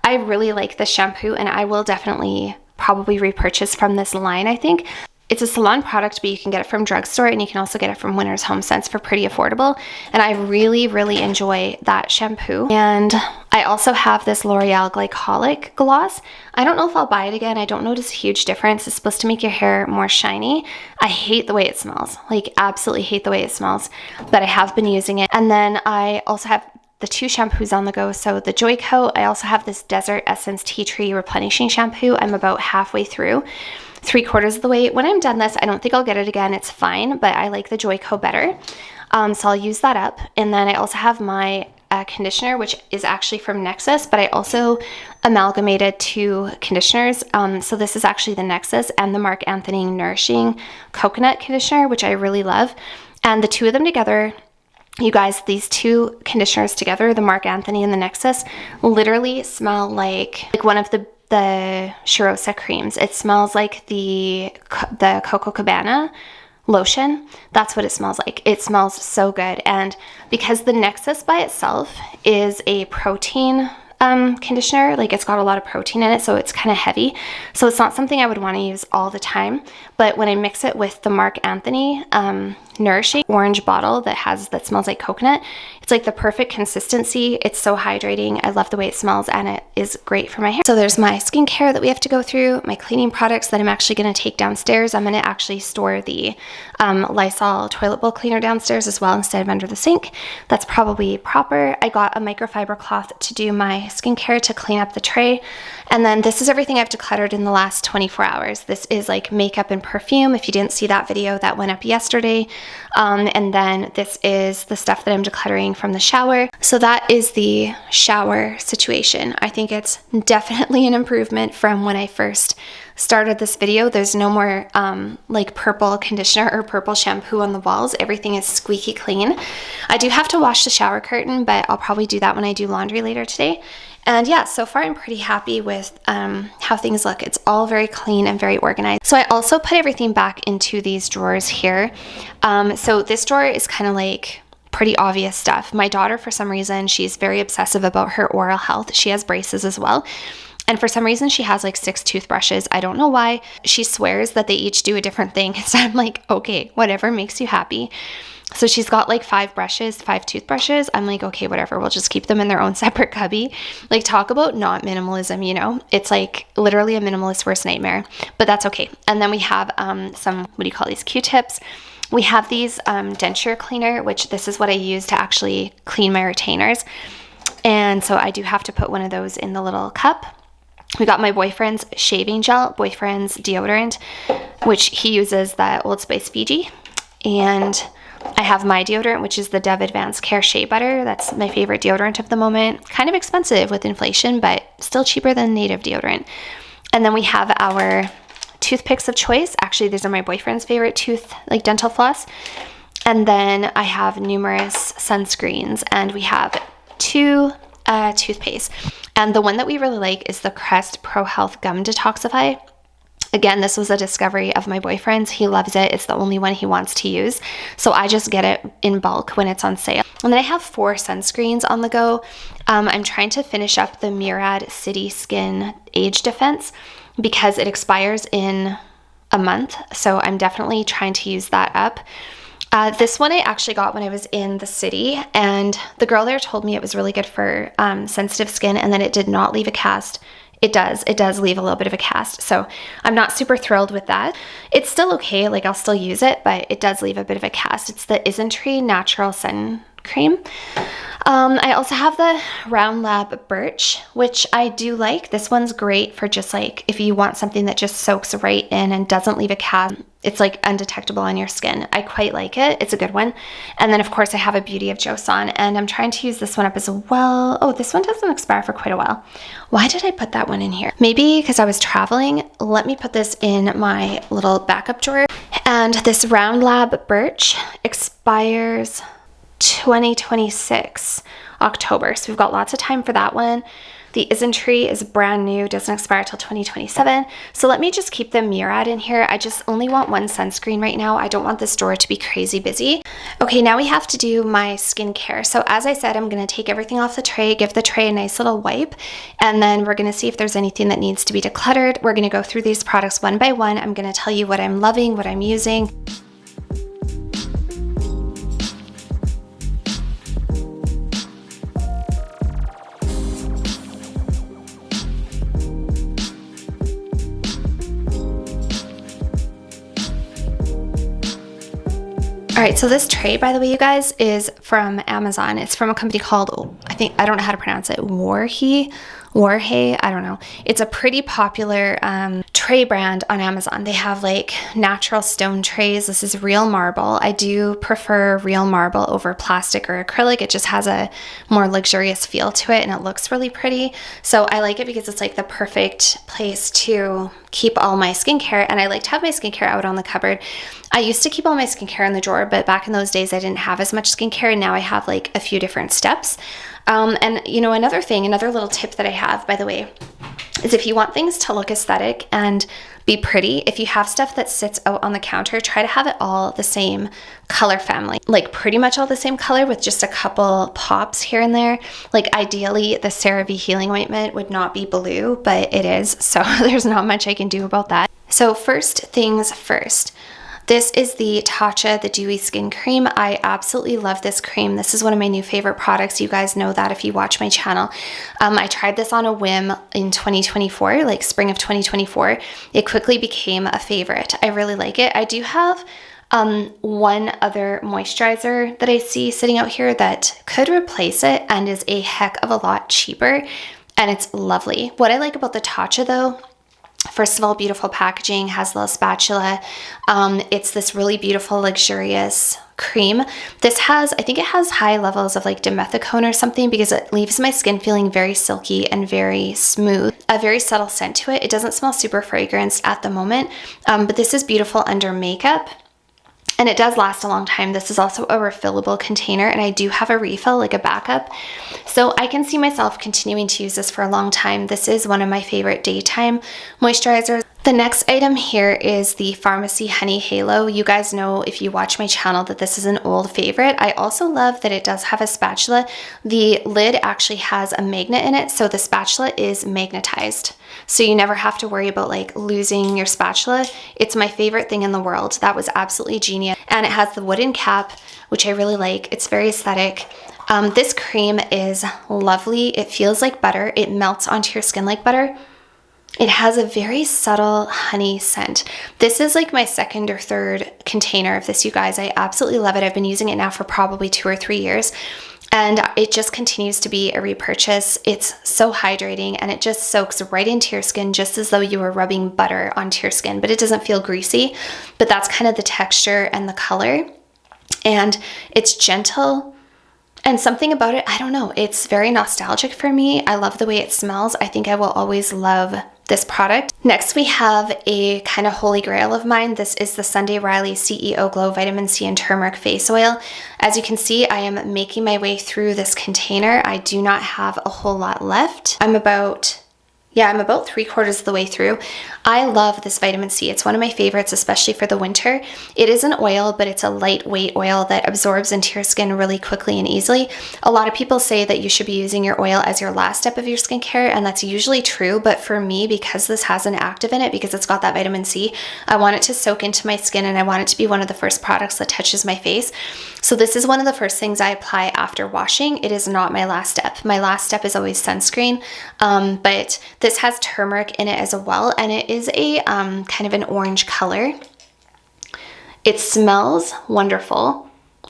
really like this shampoo, and I will definitely probably repurchase from this line. I think it's a salon product, but you can get it from drugstore, and you can also get it from Winners Home Sense for pretty affordable. And I really, really enjoy that shampoo. And I also have this L'Oreal Glycolic gloss. I don't know if I'll buy it again. I don't notice a huge difference. It's supposed to make your hair more shiny. I hate the way it smells, like absolutely hate the way it smells, but I have been using it. And then I also have the 2 shampoos on the go. So the Joico, I also have this Desert Essence Tea Tree Replenishing Shampoo. I'm about halfway through, 3/4 of the way. When I'm done this, I don't think I'll get it again. It's fine, but I like the Joico better. So I'll use that up. And then I also have my conditioner, which is actually from Nexus, but I also amalgamated 2 conditioners. So this is actually the Nexus and the Marc Anthony Nourishing Coconut Conditioner, which I really love. And the 2 of them together, you guys, these 2 conditioners together, the Marc Anthony and the Nexus, literally smell like one of the Shirosa creams. It smells like the Coco Cabana lotion. That's what it smells like. It smells so good. And because the Nexus by itself is a protein conditioner, like it's got a lot of protein in it, so it's kind of heavy. So it's not something I would want to use all the time. But when I mix it with the Marc Anthony Nourishing orange bottle that smells like coconut, it's like the perfect consistency. It's so hydrating. I love the way it smells, and it is great for my hair. So there's my skincare that we have to go through, my cleaning products that I'm actually going to take downstairs. I'm going to actually store the Lysol toilet bowl cleaner downstairs as well instead of under the sink. That's probably proper. I got a microfiber cloth to do my skincare, to clean up the tray. And then this is everything I've decluttered in the last 24 hours. This is like makeup and perfume. If you didn't see that video, that went up yesterday. And then this is the stuff that I'm decluttering from the shower. So that is the shower situation. I think it's definitely an improvement from when I first started this video, there's no more like purple conditioner or purple shampoo on the walls. Everything is squeaky clean. I do have to wash the shower curtain, but I'll probably do that when I do laundry later today. And yeah, so far I'm pretty happy with how things look. It's all very clean and very organized. So I also put everything back into these drawers here. So this drawer is kind of like pretty obvious stuff. My daughter, for some reason, she's very obsessive about her oral health. She has braces as well. And for some reason, she has like 6 toothbrushes. I don't know why. She swears that they each do a different thing. So I'm like, okay, whatever makes you happy. So she's got like 5 toothbrushes. I'm like, okay, whatever. We'll just keep them in their own separate cubby. Like, talk about not minimalism, you know? It's like literally a minimalist worst nightmare, but that's okay. And then we have some, what do you call these, Q-tips. We have these denture cleaner, which this is what I use to actually clean my retainers. And so I do have to put one of those in the little cup. We got my boyfriend's shaving gel, boyfriend's deodorant, which he uses the Old Spice Fiji. And I have my deodorant, which is the Dove Advanced Care Shea Butter. That's my favorite deodorant of the moment. Kind of expensive with inflation, but still cheaper than native deodorant. And then we have our toothpicks of choice. Actually, these are my boyfriend's favorite like dental floss. And then I have numerous sunscreens, and we have 2 toothpaste. And the one that we really like is the Crest Pro Health Gum Detoxify. Again, this was a discovery of my boyfriend's. He loves it. It's the only one he wants to use. So I just get it in bulk when it's on sale. And then I have 4 sunscreens on the go. I'm trying to finish up the Murad City Skin Age Defense because it expires in a month. So I'm definitely trying to use that up. This one I actually got when I was in the city, and the girl there told me it was really good for sensitive skin, and then it did not leave a cast. It does leave a little bit of a cast, so I'm not super thrilled with that. It's still okay, like I'll still use it, but it does leave a bit of a cast. It's the Isntree Natural Sun Cream. I also have the Round Lab Birch, which I do like. This one's great for just like if you want something that just soaks right in and doesn't leave a cast. It's like undetectable on your skin. I quite like it. It's a good one. And then of course I have a Beauty of Joseon, and I'm trying to use this one up as well. Oh, this one doesn't expire for quite a while. Why did I put that one in here? Maybe because I was traveling. Let me put this in my little backup drawer. And this Round Lab Birch expires 2026 October, so we've got lots of time for that one. The Isntree is brand new, doesn't expire till 2027. So let me just keep the Murad in here. I just only want 1 sunscreen right now. I don't want this drawer to be crazy busy. Okay, now we have to do my skincare. So as I said, I'm going to take everything off the tray, give the tray a nice little wipe, and then we're going to see if there's anything that needs to be decluttered. We're going to go through these products one by one. I'm going to tell you what I'm loving, what I'm using. All right, so this tray, by the way, you guys, is from Amazon. It's from a company called, I don't know how to pronounce it, Warhe, I don't know. It's a pretty popular tray brand on Amazon. They have like natural stone trays. This is real marble. I do prefer real marble over plastic or acrylic. It just has a more luxurious feel to it, and it looks really pretty. So I like it because it's like the perfect place to keep all my skincare, and I like to have my skincare out on the cupboard. I used to keep all my skincare in the drawer, but back in those days I didn't have as much skincare, and now I have like a few different steps. And you know, another little tip that I have, by the way, is if you want things to look aesthetic and be pretty, if you have stuff that sits out on the counter, try to have it all the same color family, like pretty much all the same color with just a couple pops here and there. Like ideally the CeraVe Healing Ointment would not be blue, but it is, so there's not much I can do about that. So first things first. This is the Tatcha, the Dewy Skin Cream. I absolutely love this cream. This is one of my new favorite products. You guys know that if you watch my channel. I tried this on a whim in 2024, like spring of 2024. It quickly became a favorite. I really like it. I do have one other moisturizer that I see sitting out here that could replace it and is a heck of a lot cheaper, and it's lovely. What I like about the Tatcha though First of all, beautiful packaging, has a little spatula. It's this really beautiful, luxurious cream. This has, I think it has high levels of like dimethicone or something, because it leaves my skin feeling very silky and very smooth. A very subtle scent to it. It doesn't smell super fragranced at the moment, but this is beautiful under makeup. And it does last a long time. This is also a refillable container, and I do have a refill, like a backup. So I can see myself continuing to use this for a long time. This is one of my favorite daytime moisturizers. The next item here is the Pharmacy Honey Halo. You guys know, if you watch my channel, that this is an old favorite. I also love that it does have a spatula. The lid actually has a magnet in it, so the spatula is magnetized. So you never have to worry about like losing your spatula. It's my favorite thing in the world. That was absolutely genius. And it has the wooden cap, which I really like. It's very aesthetic. This cream is lovely. It feels like butter. It melts onto your skin like butter. It has a very subtle honey scent. This is like my second or third container of this, you guys. I absolutely love it. I've been using it now for probably 2 or 3 years. And it just continues to be a repurchase. It's so hydrating, and it just soaks right into your skin, just as though you were rubbing butter onto your skin, but it doesn't feel greasy. But that's kind of the texture and the color. And it's gentle. And something about it, I don't know, it's very nostalgic for me. I love the way it smells. I think I will always love this product. Next, we have a kind of holy grail of mine. This is the Sunday Riley CEO Glow Vitamin C and Turmeric Face Oil. As you can see, I am making my way through this container. I do not have a whole lot left. I'm about 3/4 of the way through. I love this vitamin C. It's one of my favorites, especially for the winter. It is an oil, but it's a lightweight oil that absorbs into your skin really quickly and easily. A lot of people say that you should be using your oil as your last step of your skincare, and that's usually true. But for me, because this has an active in it, because it's got that vitamin C, I want it to soak into my skin, and I want it to be one of the first products that touches my face. So this is one of the first things I apply after washing. It is not my last step. My last step is always sunscreen, but this has turmeric in it as well, and it is a kind of an orange color. It smells wonderful.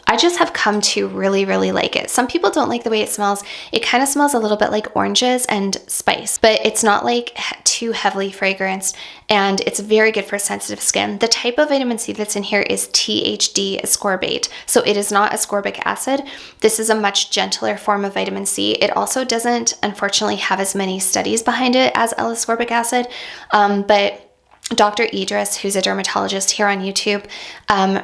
I just have come to really, really like it. Some people don't like the way it smells. It kind of smells a little bit like oranges and spice, but it's not like too heavily fragranced, and it's very good for sensitive skin. The type of vitamin C that's in here is THD ascorbate, so it is not ascorbic acid. This is a much gentler form of vitamin C. It also doesn't, unfortunately, have as many studies behind it as L-ascorbic acid, but Dr. Idris, who's a dermatologist here on YouTube,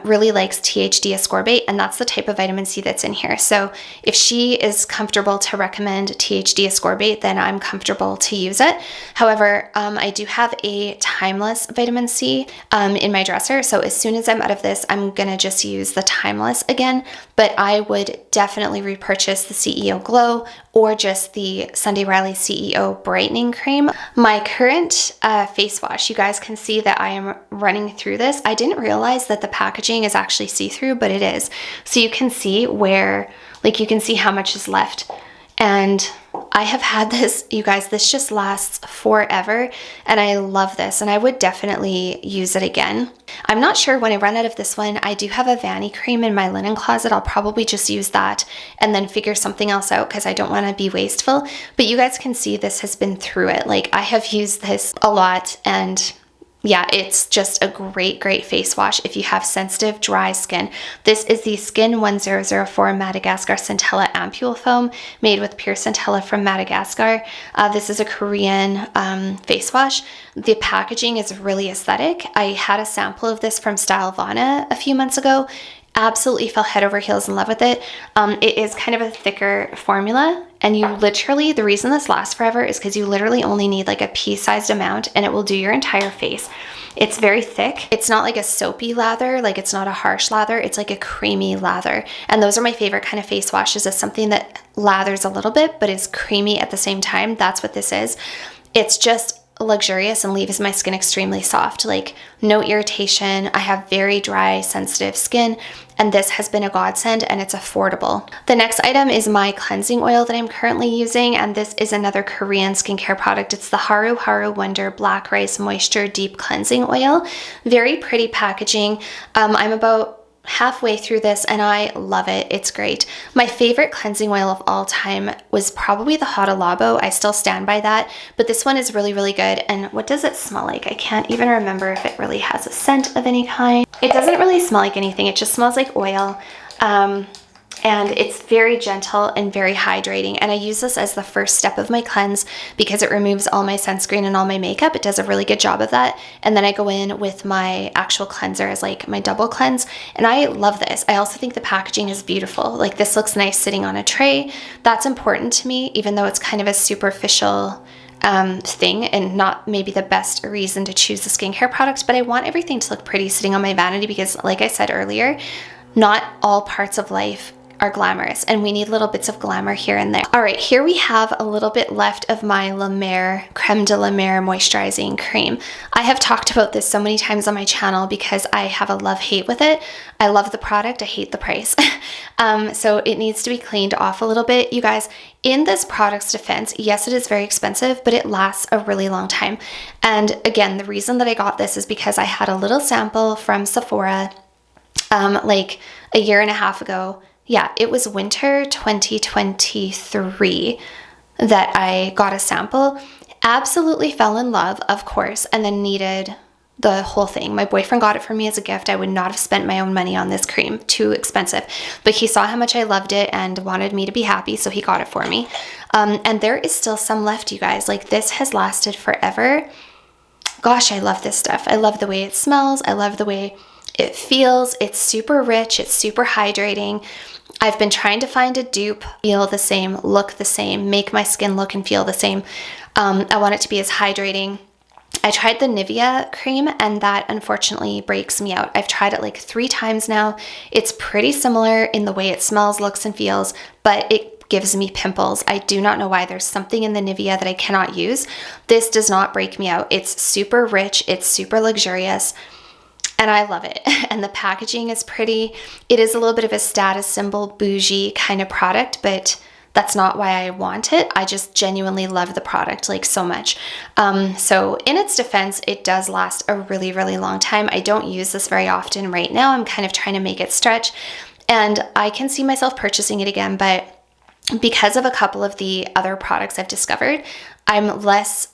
really likes THD ascorbate, and that's the type of vitamin C that's in here. So if she is comfortable to recommend THD ascorbate, then I'm comfortable to use it. However, I do have a timeless vitamin C in my dresser, so as soon as I'm out of this, I'm gonna just use the timeless again, but I would definitely repurchase the CEO Glow or just the Sunday Riley CEO Brightening Cream. My current face wash, you guys can see that I am running through this. I didn't realize that the packaging is actually see-through, but it is. So you can see where, like, you can see how much is left. And I have had this, you guys, this just lasts forever, and I love this, and I would definitely use it again. I'm not sure when I run out of this one. I do have a Vanny cream in my linen closet. I'll probably just use that and then figure something else out because I don't want to be wasteful. But you guys can see this has been through it. Like, I have used this a lot, and yeah, it's just a great, great face wash if you have sensitive, dry skin. This is the Skin 1004 Madagascar Centella Ampule Foam, made with pure centella from Madagascar. This is a Korean face wash. The packaging is really aesthetic. I had a sample of this from Stylevana a few months ago. Absolutely fell head over heels in love with it. It is kind of a thicker formula, and you literally, the reason this lasts forever is because you literally only need like a pea-sized amount, and it will do your entire face. It's very thick. It's not like a soapy lather, like it's not a harsh lather, it's like a creamy lather. And those are my favorite kind of face washes, is something that lathers a little bit but is creamy at the same time. That's what this is. It's just luxurious and leaves my skin extremely soft, like no irritation. I have very dry, sensitive skin, and this has been a godsend, and it's affordable. The next item is my cleansing oil that I'm currently using, and this is another Korean skincare product. It's the Haru Haru Wonder Black Rice Moisture Deep Cleansing Oil. Very pretty packaging. I'm about halfway through this and I love it. It's great. My favorite cleansing oil of all time was probably the Hada Labo. I still stand by that, but this one is really, really good. And what does it smell like? I can't even remember if it really has a scent of any kind. It doesn't really smell like anything. It just smells like oil. And it's very gentle and very hydrating. And I use this as the first step of my cleanse because it removes all my sunscreen and all my makeup. It does a really good job of that. And then I go in with my actual cleanser as like my double cleanse. And I love this. I also think the packaging is beautiful. Like this looks nice sitting on a tray. That's important to me, even though it's kind of a superficial thing and not maybe the best reason to choose the skincare product. But I want everything to look pretty sitting on my vanity because like I said earlier, not all parts of life are glamorous and we need little bits of glamour here and there. All right, here we have a little bit left of my La Mer Creme de la Mer moisturizing cream. I have talked about this so many times on my channel because I have a love-hate with it. I love the product, I hate the price. So it needs to be cleaned off a little bit. You guys, in this product's defense, yes, it is very expensive, but it lasts a really long time. And again, the reason that I got this is because I had a little sample from Sephora like a year and a half ago. Yeah, it was winter 2023 that I got a sample. Absolutely fell in love, of course, and then needed the whole thing. My boyfriend got it for me as a gift. I would not have spent my own money on this cream. Too expensive. But he saw how much I loved it and wanted me to be happy, so he got it for me. And there is still some left, you guys. Like this has lasted forever. Gosh, I love this stuff. I love the way it smells. I love the way it feels. It's super rich. It's super hydrating. I've been trying to find a dupe, feel the same, look the same, make my skin look and feel the same. I want it to be as hydrating. I tried the Nivea cream and that unfortunately breaks me out. I've tried it like 3 times now. It's pretty similar in the way it smells, looks, and feels, but it gives me pimples. I do not know why. There's something in the Nivea that I cannot use. This does not break me out. It's super rich. It's super luxurious. And I love it. And the packaging is pretty. It is a little bit of a status symbol, bougie kind of product, but that's not why I want it. I just genuinely love the product like so much. So in its defense, it does last a really, really long time. I don't use this very often right now. I'm kind of trying to make it stretch. And I can see myself purchasing it again, but because of a couple of the other products I've discovered, I'm less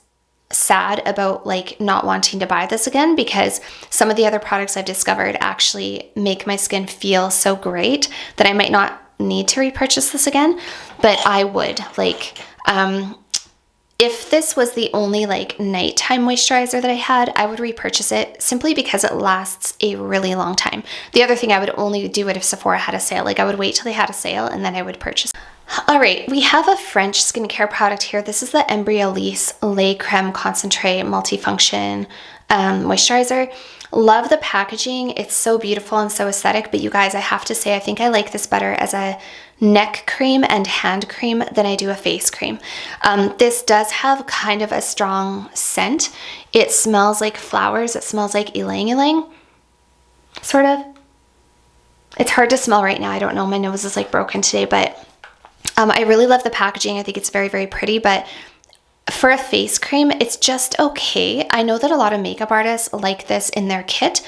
sad about like not wanting to buy this again because some of the other products I've discovered actually make my skin feel so great that I might not need to repurchase this again, but I would. Like if this was the only like nighttime moisturizer that I had, I would repurchase it simply because it lasts a really long time. The other thing, I would only do it if Sephora had a sale. Like I would wait till they had a sale and then I would purchase. All right, we have a French skincare product here. This is the Embryolisse Lait Creme Concentrate Multifunction Moisturizer. Love the packaging. It's so beautiful and so aesthetic, but you guys, I have to say, I think I like this better as a neck cream and hand cream than I do a face cream. This does have kind of a strong scent. It smells like flowers. It smells like ylang ylang, sort of. It's hard to smell right now. I don't know. My nose is like broken today, but I really love the packaging. I think it's very, very pretty, but for a face cream, it's just okay. I know that a lot of makeup artists like this in their kit.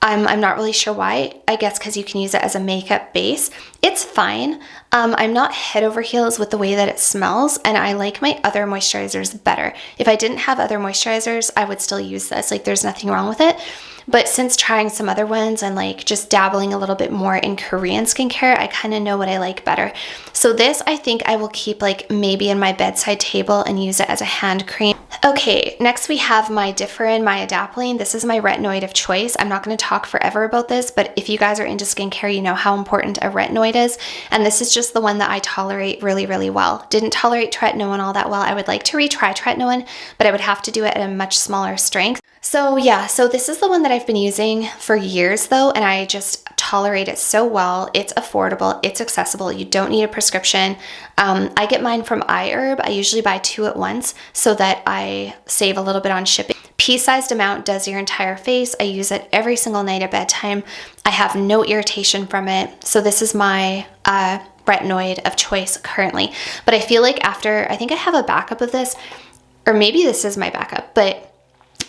I'm not really sure why. I guess because you can use it as a makeup base. It's fine. I'm not head over heels with the way that it smells, and I like my other moisturizers better. If I didn't have other moisturizers, I would still use this. Like there's nothing wrong with it. But since trying some other ones and like just dabbling a little bit more in Korean skincare, I kind of know what I like better. So this, I think I will keep like maybe in my bedside table and use it as a hand cream. Okay, next we have my Differin Myadapalene. This is my retinoid of choice. I'm not going to talk forever about this, but if you guys are into skincare, you know how important a retinoid is. And this is just the one that I tolerate really, really well. Didn't tolerate tretinoin all that well. I would like to retry tretinoin, but I would have to do it at a much smaller strength. So yeah, so this is the one that I've been using for years though, and I just tolerate it so well. It's affordable, it's accessible, you don't need a prescription. I get mine from iHerb. I usually buy 2 at once so that I save a little bit on shipping. Pea-sized amount does your entire face. I use it every single night at bedtime. I have no irritation from it. So this is my retinoid of choice currently. But I feel like after, I think I have a backup of this, or maybe this is my backup, but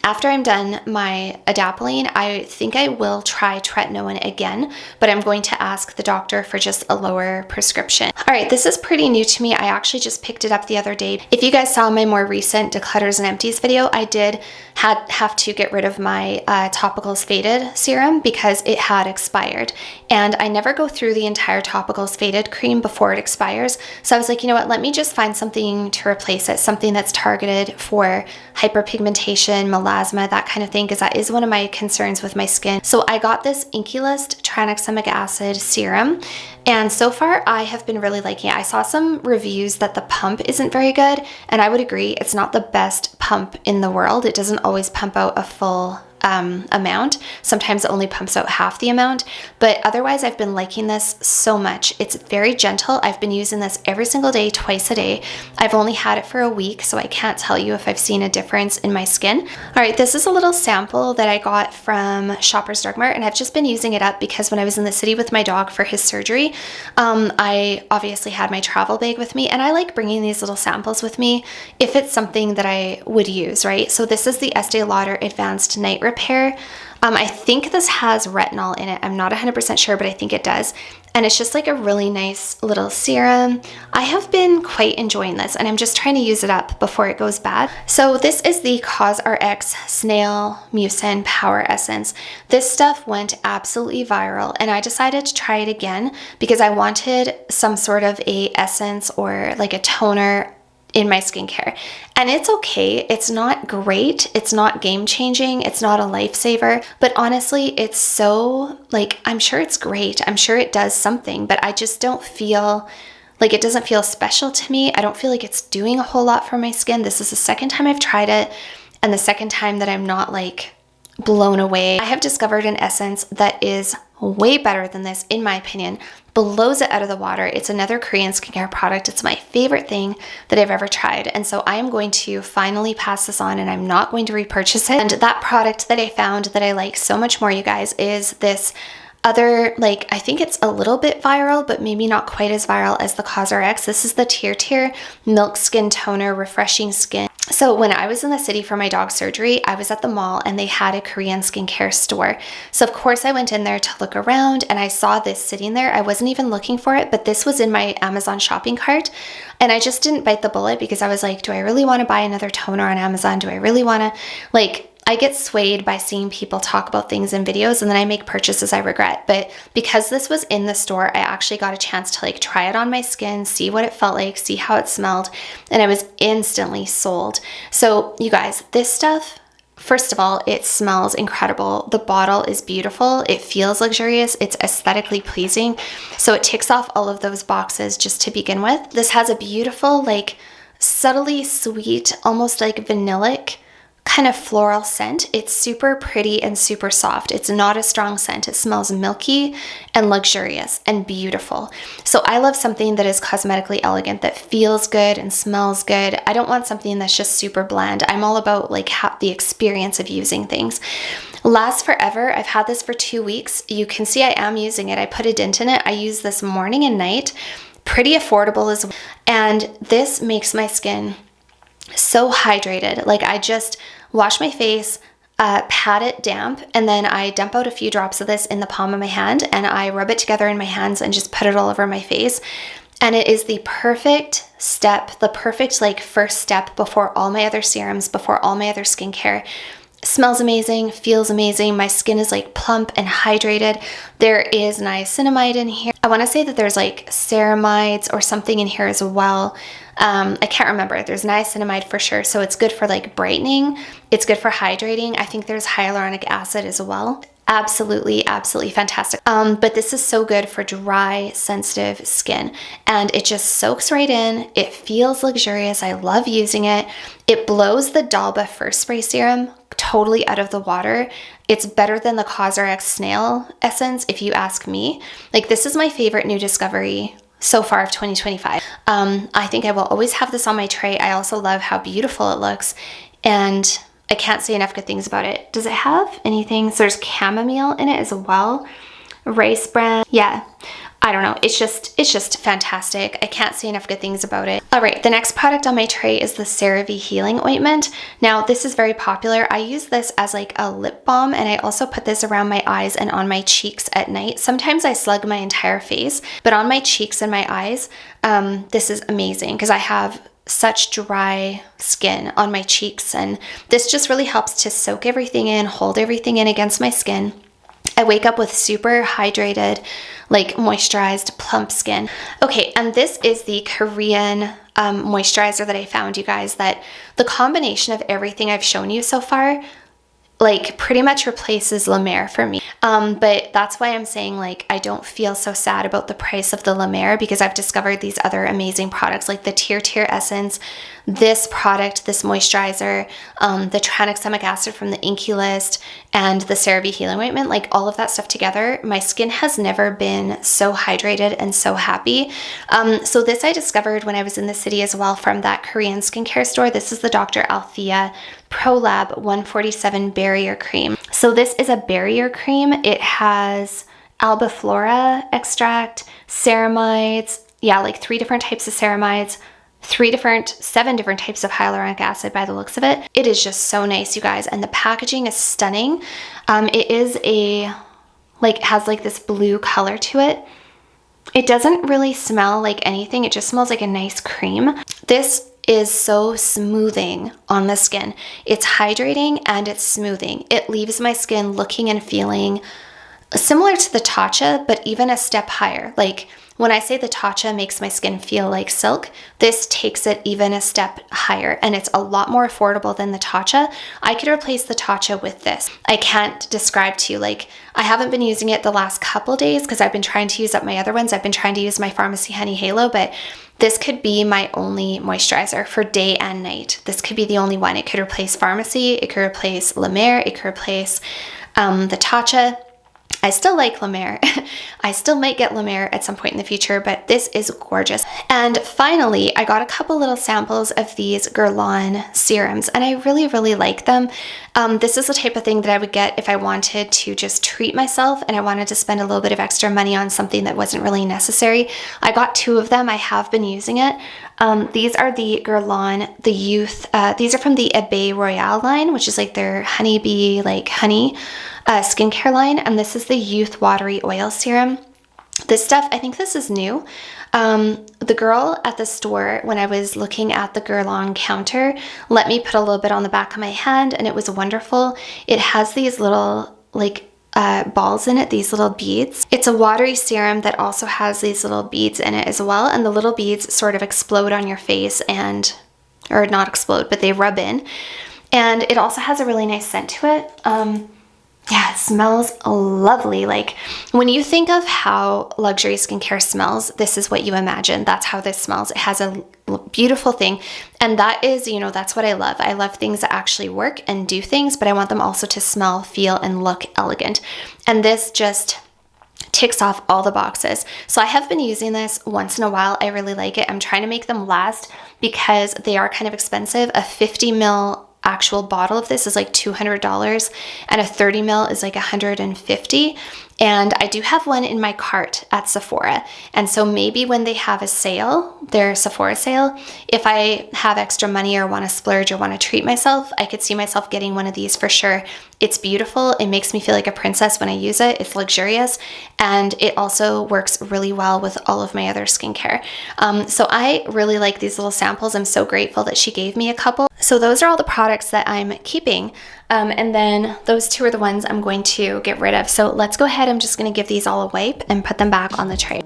After I'm done my adapalene, I think I will try tretinoin again, but I'm going to ask the doctor for just a lower prescription. All right, this is pretty new to me. I actually just picked it up the other day. If you guys saw my more recent Declutters and Empties video, I did have to get rid of my Topicals Faded serum because it had expired. And I never go through the entire Topicals Faded cream before it expires. So I was like, you know what, let me just find something to replace it, something that's targeted for hyperpigmentation, melasma, that kind of thing, because that is one of my concerns with my skin. So I got this Inkey List tranexamic acid serum, and so far I have been really liking it. I saw some reviews that the pump isn't very good, and I would agree, it's not the best pump in the world. It doesn't always pump out a full amount. Sometimes it only pumps out half the amount, but otherwise I've been liking this so much. It's very gentle. I've been using this every single day, twice a day. I've only had it for a week, so I can't tell you if I've seen a difference in my skin. All right, this is a little sample that I got from Shoppers Drug Mart, and I've just been using it up because when I was in the city with my dog for his surgery, I obviously had my travel bag with me, and I like bringing these little samples with me if it's something that I would use, right? So this is the Estee Lauder Advanced Night Repair. I think this has retinol in it. I'm not 100% sure, but I think it does. And it's just like a really nice little serum. I have been quite enjoying this, and I'm just trying to use it up before it goes bad. So this is the CosRx Snail Mucin Power Essence. This stuff went absolutely viral, and I decided to try it again because I wanted some sort of a essence or like a toner in my skincare. And it's okay. It's not great. It's not game-changing. It's not a lifesaver. But honestly, it's so, like, I'm sure it's great. I'm sure it does something, but I just don't feel like it doesn't feel special to me. I don't feel like it's doing a whole lot for my skin. This is the second time I've tried it, and the second time that I'm not like blown away. I have discovered an essence that is way better than this, in my opinion, blows it out of the water. It's another Korean skincare product. It's my favorite thing that I've ever tried. And so I am going to finally pass this on, and I'm not going to repurchase it. And that product that I found that I like so much more, you guys, is this other, like, I think it's a little bit viral, but maybe not quite as viral as the CosRx. This is the Tear Milk Skin Toner Refreshing Skin. So when I was in the city for my dog's surgery, I was at the mall and they had a Korean skincare store. So of course I went in there to look around, and I saw this sitting there. I wasn't even looking for it, but this was in my Amazon shopping cart. And I just didn't bite the bullet because I was like, do I really want to buy another toner on Amazon? Do I really want to, like, I get swayed by seeing people talk about things in videos, and then I make purchases I regret. But because this was in the store, I actually got a chance to like try it on my skin, see what it felt like, see how it smelled, and I was instantly sold. So you guys, this stuff, first of all, it smells incredible. The bottle is beautiful. It feels luxurious. It's aesthetically pleasing. So it ticks off all of those boxes just to begin with. This has a beautiful, like, subtly sweet, almost like vanillic kind of floral scent. It's super pretty and super soft. It's not a strong scent. It smells milky and luxurious and beautiful. So I love something that is cosmetically elegant, that feels good and smells good. I don't want something that's just super bland. I'm all about like the experience of using things. Lasts forever. I've had this for 2 weeks. You can see I am using it. I put a dent in it. I use this morning and night. Pretty affordable as well. And this makes my skin so hydrated. Like, I just wash my face, pat it damp, and then I dump out a few drops of this in the palm of my hand, and I rub it together in my hands and just put it all over my face. And it is the perfect step, the perfect like first step before all my other serums, before all my other skincare. Smells amazing, feels amazing. My skin is like plump and hydrated. There is niacinamide in here. I want to say that there's like ceramides or something in here as well. I can't remember. There's niacinamide for sure. So it's good for like brightening. It's good for hydrating. I think there's hyaluronic acid as well. Absolutely, absolutely fantastic. But this is so good for dry, sensitive skin, and it just soaks right in. It feels luxurious. I love using it. It blows the Dalba First Spray Serum totally out of the water. It's better than the CosRx Snail Essence, if you ask me. Like, this is my favorite new discovery so far of 2025. I think I will always have this on my tray. I also love how beautiful it looks, and I can't say enough good things about it. Does it have anything? So there's chamomile in it as well. Rice bran. Yeah. I don't know, it's just fantastic. I can't say enough good things about it. All right, the next product on my tray is the CeraVe Healing Ointment. Now, this is very popular. I use this as like a lip balm, and I also put this around my eyes and on my cheeks at night. Sometimes I slug my entire face, but on my cheeks and my eyes, this is amazing because I have such dry skin on my cheeks, and this just really helps to soak everything in, hold everything in against my skin. I wake up with super hydrated, like moisturized, plump skin. Okay, and this is the Korean moisturizer that I found, you guys, that the combination of everything I've shown you so far, like pretty much replaces La Mer for me. But that's why I'm saying like I don't feel so sad about the price of the La Mer, because I've discovered these other amazing products like the Tear Essence, this product, this moisturizer, the tranexamic acid from the Inky List, and the CeraVe Healing Ointment, like all of that stuff together, my skin has never been so hydrated and so happy. So this I discovered when I was in the city as well from that Korean skincare store. This is the Dr. Althea ProLab 147 Barrier Cream. So this is a barrier cream. It has albiflora extract, ceramides, yeah, like 3 different types of ceramides, 7 different types of hyaluronic acid by the looks of it. It is just so nice, you guys, and the packaging is stunning. It is has like this blue color to it. It doesn't really smell like anything. It just smells like a nice cream. This is so smoothing on the skin. It's hydrating and it's smoothing. It leaves my skin looking and feeling similar to the Tatcha, but even a step higher. Like when I say the Tatcha makes my skin feel like silk, this takes it even a step higher, and it's a lot more affordable than the Tatcha. I could replace the Tatcha with this. I can't describe to you, like I haven't been using it the last couple days because I've been trying to use up my other ones. I've been trying to use my Pharmacy Honey Halo, but this could be my only moisturizer for day and night. This could be the only one. It could replace Pharmacy, it could replace La Mer, it could replace the Tatcha. I still like La Mer. I still might get La Mer at some point in the future, but this is gorgeous. And finally, I got a couple little samples of these Guerlain serums, and I really, really like them. This is the type of thing that I would get if I wanted to just treat myself and I wanted to spend a little bit of extra money on something that wasn't really necessary. I got 2 of them. I have been using it. These are the Guerlain, the Youth. These are from the Abeille Royale line, which is like their honeybee, like honey skincare line. And this is the Youth Watery Oil Serum. This stuff, I think this is new. The girl at the store, when I was looking at the Guerlain counter, let me put a little bit on the back of my hand, and it was wonderful. It has these little like balls in it, these little beads. It's a watery serum that also has these little beads in it as well, and the little beads sort of explode on your face or not explode, but they rub in. And it also has a really nice scent to it. Yeah, it smells lovely. Like when you think of how luxury skincare smells, this is what you imagine. That's how this smells. It has a beautiful thing. And that is, that's what I love. I love things that actually work and do things, but I want them also to smell, feel, and look elegant. And this just ticks off all the boxes. So I have been using this once in a while. I really like it. I'm trying to make them last because they are kind of expensive. A 50 ml actual bottle of this is like $200, and a 30 ml is like $150. And I do have one in my cart at Sephora. And so maybe when they have a sale, their Sephora sale, if I have extra money or want to splurge or want to treat myself, I could see myself getting one of these for sure. It's beautiful. It makes me feel like a princess when I use it. It's luxurious. And it also works really well with all of my other skincare. So I really like these little samples. I'm so grateful that she gave me a couple. So those are all the products that I'm keeping. And then those 2 are the ones I'm going to get rid of. So let's go ahead. I'm just going to give these all a wipe and put them back on the tray.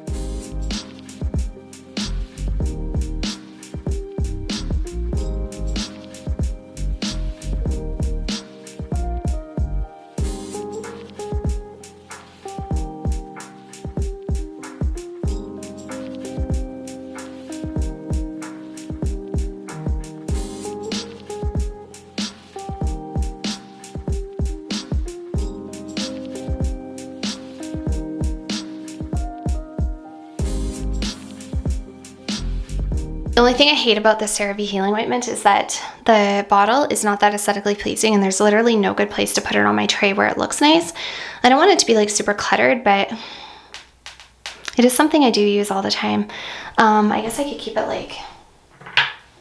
The only thing I hate about the CeraVe Healing Ointment is that the bottle is not that aesthetically pleasing, and there's literally no good place to put it on my tray where it looks nice. I don't want it to be like super cluttered, but It is something I do use all the time. I guess I could keep it like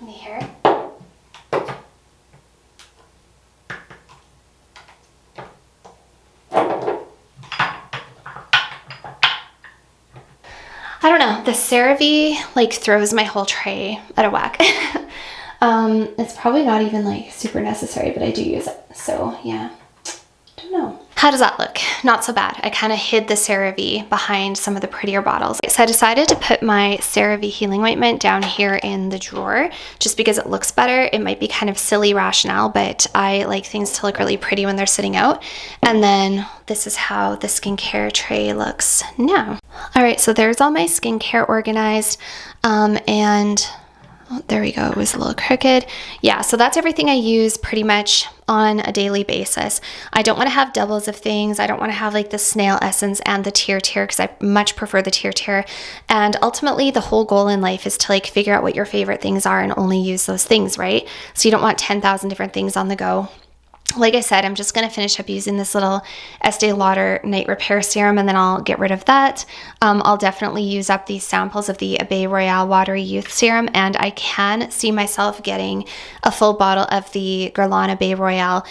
in here. I don't know, the CeraVe like throws my whole tray out of whack. It's probably not even like super necessary, but I do use it. So yeah, don't know. How does that look? Not so bad. I kind of hid the CeraVe behind some of the prettier bottles. So I decided to put my CeraVe healing ointment down here in the drawer just because it looks better. It might be kind of silly rationale, but I like things to look really pretty when they're sitting out. And then this is how the skincare tray looks now. All right, so there's all my skincare organized, and oh, there we go, it was a little crooked. Yeah, so that's everything I use pretty much on a daily basis. I don't want to have doubles of things. I don't want to have like the snail essence and the tear because I much prefer the tear. And ultimately the whole goal in life is to like figure out what your favorite things are and only use those things, right? So you don't want 10,000 different things on the go. Like I said, I'm just going to finish up using this little Estee Lauder Night Repair Serum, and then I'll get rid of that. I'll definitely use up these samples of the Abbé Royale Watery Youth Serum, and I can see myself getting a full bottle of the Guerlain Abbé Royale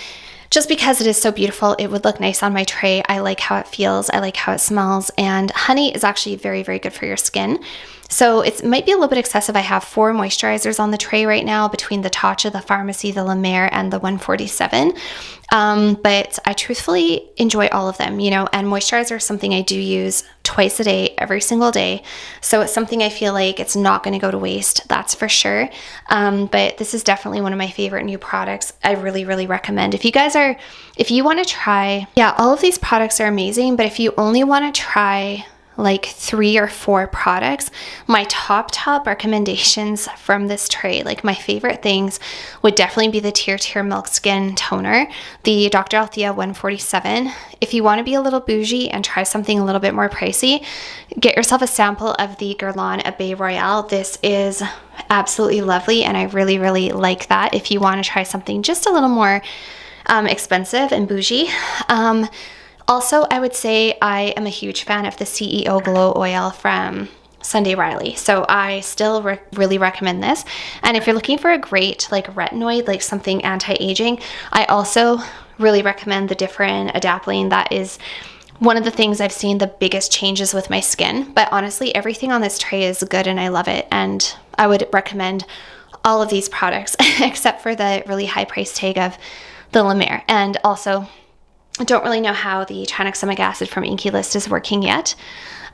just because it is so beautiful. It would look nice on my tray. I like how it feels. I like how it smells, and honey is actually very, very good for your skin. So it might be a little bit excessive. I have 4 moisturizers on the tray right now between the Tatcha, the Pharmacy, the La Mer, and the 147. But I truthfully enjoy all of them, you know, and moisturizer is something I do use twice a day, every single day. So it's something I feel like it's not going to go to waste, that's for sure. But this is definitely one of my favorite new products. I really, really recommend. If you want to try, yeah, all of these products are amazing, but if you only want to try like 3 or 4 products, my top recommendations from this tray, like my favorite things, would definitely be the Tear Milk Skin Toner, the Dr. Althea 147. If you want to be a little bougie and try something a little bit more pricey, get yourself a sample of the Guerlain Abbé Royale. This is absolutely lovely, and I really, really like that if you want to try something just a little more expensive and bougie. Also, I would say I am a huge fan of the CEO Glow Oil from Sunday Riley. So I still really recommend this. And if you're looking for a great like retinoid, like something anti-aging, I also really recommend the Differin Adapalene. That is one of the things I've seen the biggest changes with my skin. But honestly, everything on this tray is good and I love it. And I would recommend all of these products except for the really high price tag of the La Mer. And also, I don't really know how the tranexamic acid from Inky List is working yet.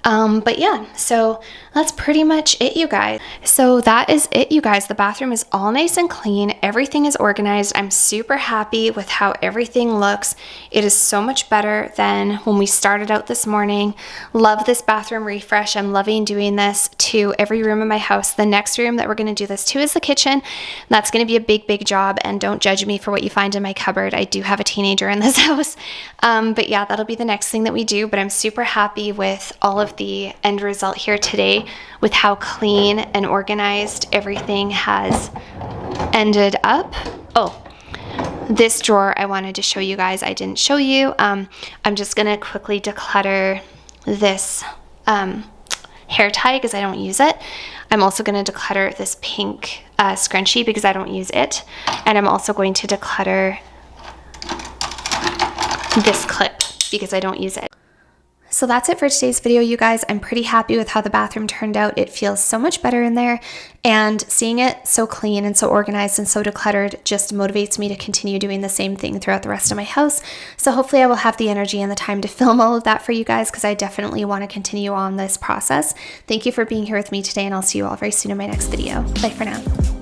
But yeah, so that's pretty much it, you guys. So that is it, you guys. The bathroom is all nice and clean. Everything is organized. I'm super happy with how everything looks. It is so much better than when we started out this morning. Love this bathroom refresh. I'm loving doing this to every room in my house. The next room that we're going to do this to is the kitchen. That's going to be a big, big job, and don't judge me for what you find in my cupboard. I do have a teenager in this house. But yeah, that'll be the next thing that we do. But I'm super happy with all of the end result here today, with how clean and organized everything has ended up. Oh, this drawer I wanted to show you guys. I didn't show you. I'm just gonna quickly declutter this hair tie because I don't use it. I'm also going to declutter this pink scrunchie because I don't use it. And I'm also going to declutter this clip because I don't use it. So that's it for today's video, you guys. I'm pretty happy with how the bathroom turned out. It feels so much better in there, and seeing it so clean and so organized and so decluttered just motivates me to continue doing the same thing throughout the rest of my house. So hopefully I will have the energy and the time to film all of that for you guys, because I definitely want to continue on this process. Thank you for being here with me today, and I'll see you all very soon in my next video. Bye for now.